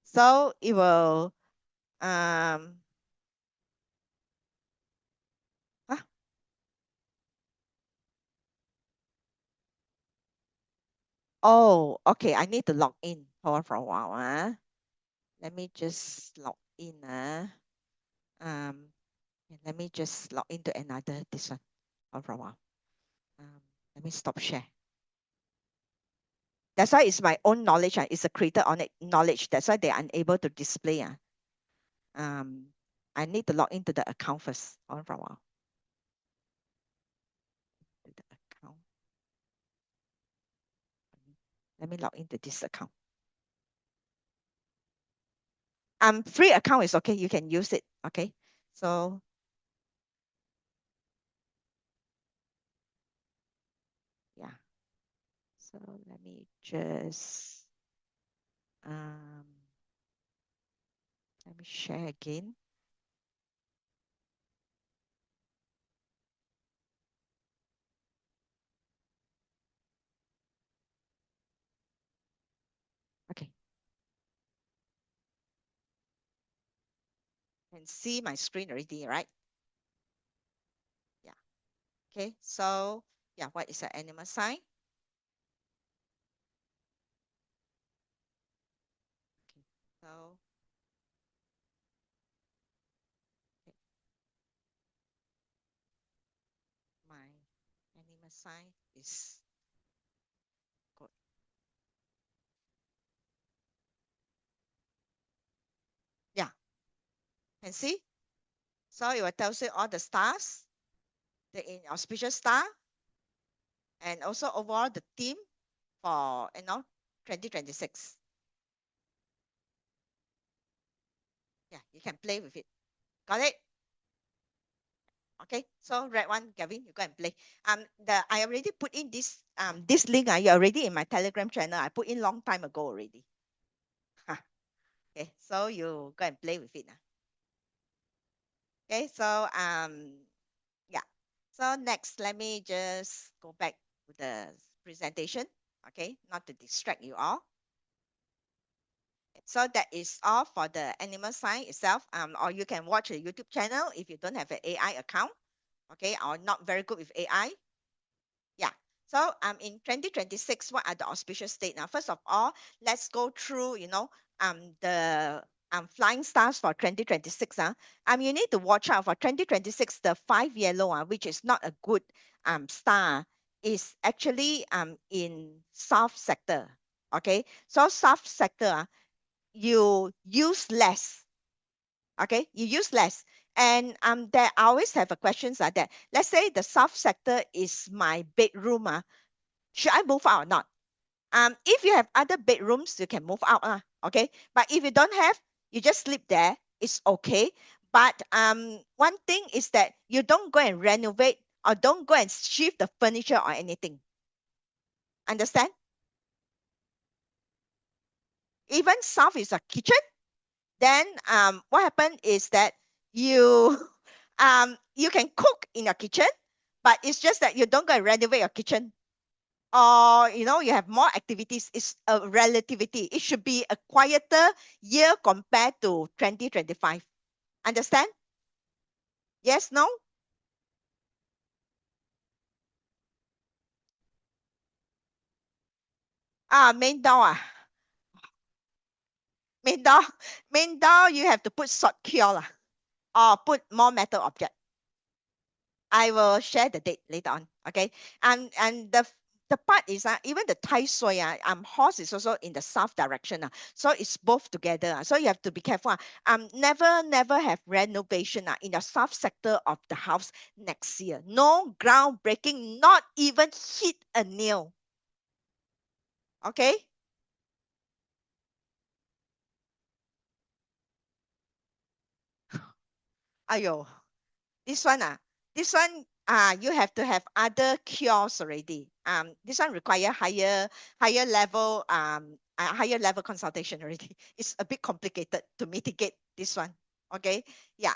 So it will ah, oh, okay. I need to log in. Hold on for a while. Let me just log in. Um, let me just log into another this one. Hold on for a while. Um, let me stop share. That's why it's my own knowledge. It's a creator on it knowledge. That's why they're unable to display. I need to log into the account first. Hold on for a while. To the account. Let me log into this account. Free account is okay. You can use it. Okay. So yeah. So let me just let me share again. Okay. You can see my screen already, right? Yeah. Okay. So yeah, what is an animal sign? Okay. So okay, my animal sign is good. Yeah. Can see? So it will tell you all the stars, the inauspicious star, and also overall the theme for 2026. Yeah, you can play with it. Got it? Okay, so red one, Gavin, you go and play. I already put in this link. You're already in my Telegram channel. I put in long time ago already. Okay, so you go and play with it. Okay, so yeah. So next, let me just go back to the presentation. Okay, not to distract you all. So that is all for the animal sign itself. Or you can watch a YouTube channel if you don't have an AI account, okay, or not very good with AI. Yeah. So in 2026, what are the auspicious date? Now, first of all, let's go through, the flying stars for 2026. You need to watch out for 2026, the five yellow, which is not a good star, is actually in south sector. Okay. So south sector, you use less. Okay, you use less. And there I always have a questions that let's say the south sector is my bedroom. Should I move out or not? If you have other bedrooms, you can move out. Okay. But if you don't have, you just sleep there. It's okay. But one thing is that you don't go and renovate or don't go and shift the furniture or anything. Understand? Even south is a kitchen. Then what happened is that you you can cook in your kitchen, but it's just that you don't go and renovate your kitchen. Or you have more activities. It's a relativity. It should be a quieter year compared to 2025. Understand? Yes, no? Main door. Main door. Main door, you have to put salt cure lah, or put more metal object. I will share the date later on. Okay. And the part is even the Tai Sui horse is also in the south direction. So it's both together. So you have to be careful. Never have renovation in the south sector of the house next year. No groundbreaking, not even hit a nail. Okay. Ayo. This one you have to have other cures already. This one require higher level consultation already. It's a bit complicated to mitigate this one. Okay. Yeah.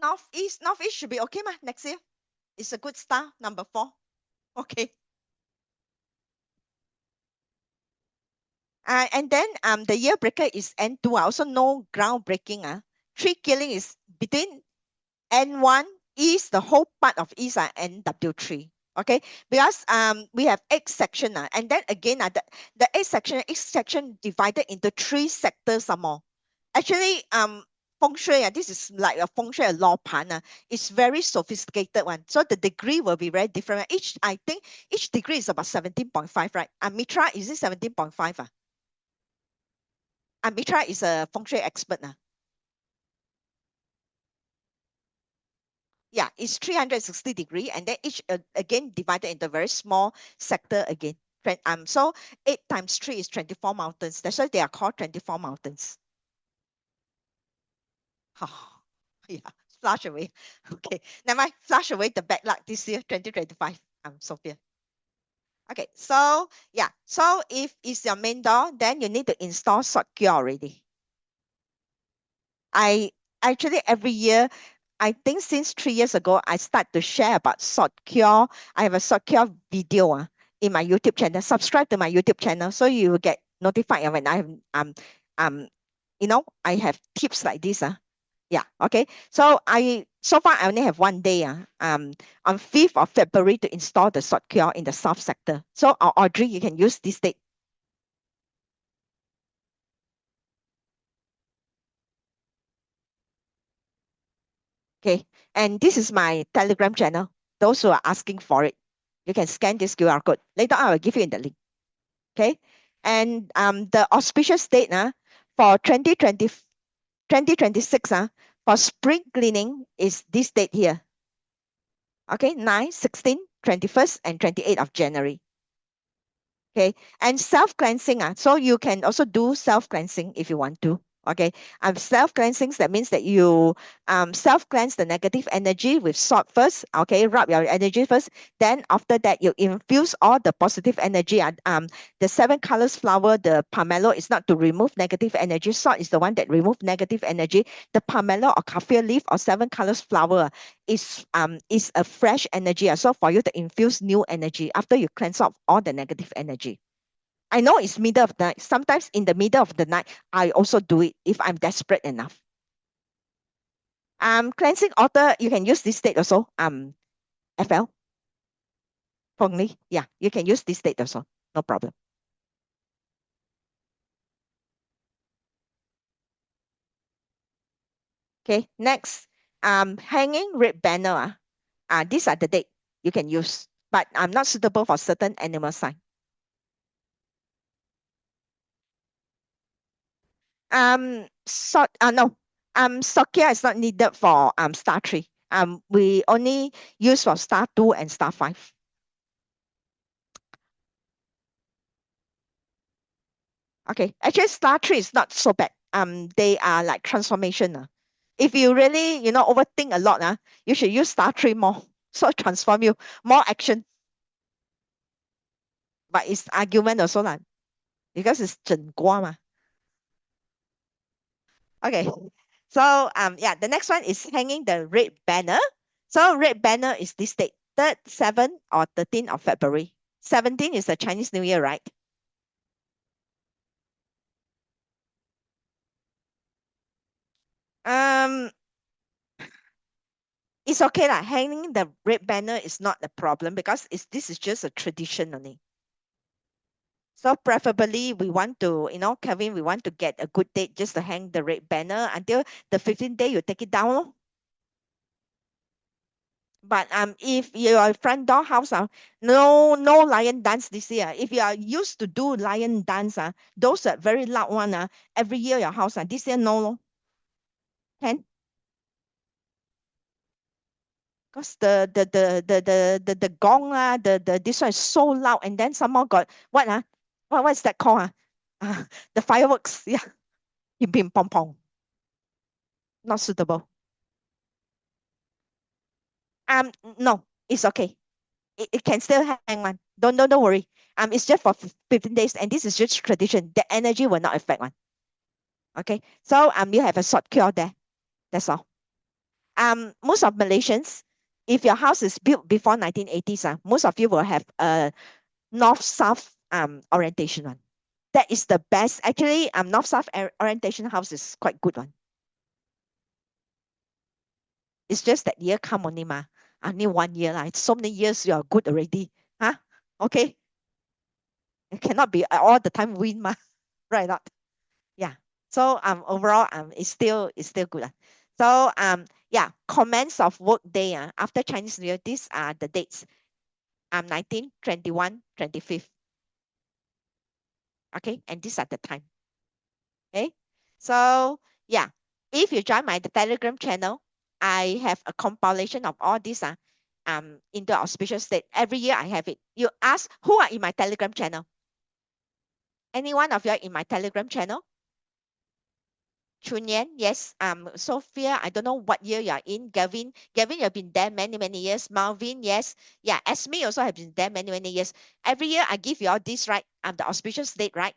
Northeast should be okay next year. It's a good start, number 4. Okay. And then the year breaker is N2. Also no groundbreaking. Tree killing is between N1 is the whole part of East NW3. Okay, because we have 8 section, and then again the 8 section, each section divided into 3 sectors some more. Actually, feng shui, this is like a feng shui law pan. It's very sophisticated one. So the degree will be very different. I think each degree is about 17.5, right? And Mitra, is it 17.5? And Mitra is a feng shui expert. Yeah, it's 360 degree, and then each again divided into very small sector again. So 8 times 3 is 24 mountains. That's why they are called 24 mountains. Oh, yeah, flush away. Okay, never mind. Flush away the bad luck this year, 2025. Sophia. Okay, so yeah, so if it's your main door, then you need to install secure already. I actually every year, I think since 3 years ago, I start to share about secure. I have a secure video in my YouTube channel. Subscribe to my YouTube channel so you will get notified when I have um I have tips like this. Yeah, okay. So far I only have one day on 5th of February to install the secure in the south sector. So Audrey, you can use this date. Okay. And this is my Telegram channel. Those who are asking for it, you can scan this QR code. Later I will give you in the link. Okay. And the auspicious date for 2026 for spring cleaning is this date here. Okay, 9, 16, 21st, and 28th of January. Okay, and self-cleansing. So you can also do self-cleansing if you want to. Okay, self-cleansing, that means that you self-cleanse the negative energy with salt first. Okay, rub your energy first. Then after that, you infuse all the positive energy. The 7 colors flower, the pomelo is not to remove negative energy. Salt is the one that remove negative energy. The pomelo or kaffir leaf or 7 colors flower is a fresh energy. So for you to infuse new energy after you cleanse off all the negative energy. I know it's middle of the night. Sometimes in the middle of the night, I also do it if I'm desperate enough. Cleansing altar, you can use this date also. FL, Feng Li. Yeah, you can use this date also. No problem. Okay, next, hanging red banner. These are the date you can use, but I'm not suitable for certain animal sign. No, Sokia is not needed for star 3. We only use for star 2 and star 5. Okay, actually star 3 is not so bad. They are like transformation. If you really, overthink a lot, you should use star 3 more. So transform you, more action. But it's argument also lah, because it's 整瓜 ma. Okay. So yeah, the next one is hanging the red banner. So red banner is this date, 3rd, 7th, or 13th of February. 17 is the Chinese New Year, right? Um, it's okay lah. Hanging the red banner is not a problem because this is just a tradition only. So preferably we want to, Kevin, we want to get a good date just to hang the red banner until the 15th day you take it down. Lor. But if your front door house no lion dance this year. If you are used to do lion dance those are very loud one every year your house this year no lor. Can because the gong the this one is so loud and then someone got what's that called the fireworks bim bim pong pong not suitable. No, it's okay. It can still hang one. Don't worry. It's just for 15 days, and this is just tradition. The energy will not affect one. Okay, so you have a short cure there. That's all. Most of Malaysians, if your house is built before 1980s, most of you will have a north-south orientation one. That is the best. Actually, north-south orientation house is quite good one. It's just that year come only ma. Only 1 year lah. So many years you are good already. Huh? Okay. It cannot be all the time win ma. Right not? Yeah. So overall it's still good. So yeah, comments of work day after Chinese New Year. These are the dates. 19, 21, 25th. Okay, and these are the time. Okay, so yeah, if you join my Telegram channel, I have a compilation of all these in the auspicious state. Every year I have it. You ask who are in my Telegram channel. Any one of you are in my Telegram channel? Chunyan, yes. Sophia, I don't know what year you are in. Gavin, you've been there many, many years. Marvin, yes. Yeah, Esme also have been there many, many years. Every year I give you all this, right? The auspicious date, right?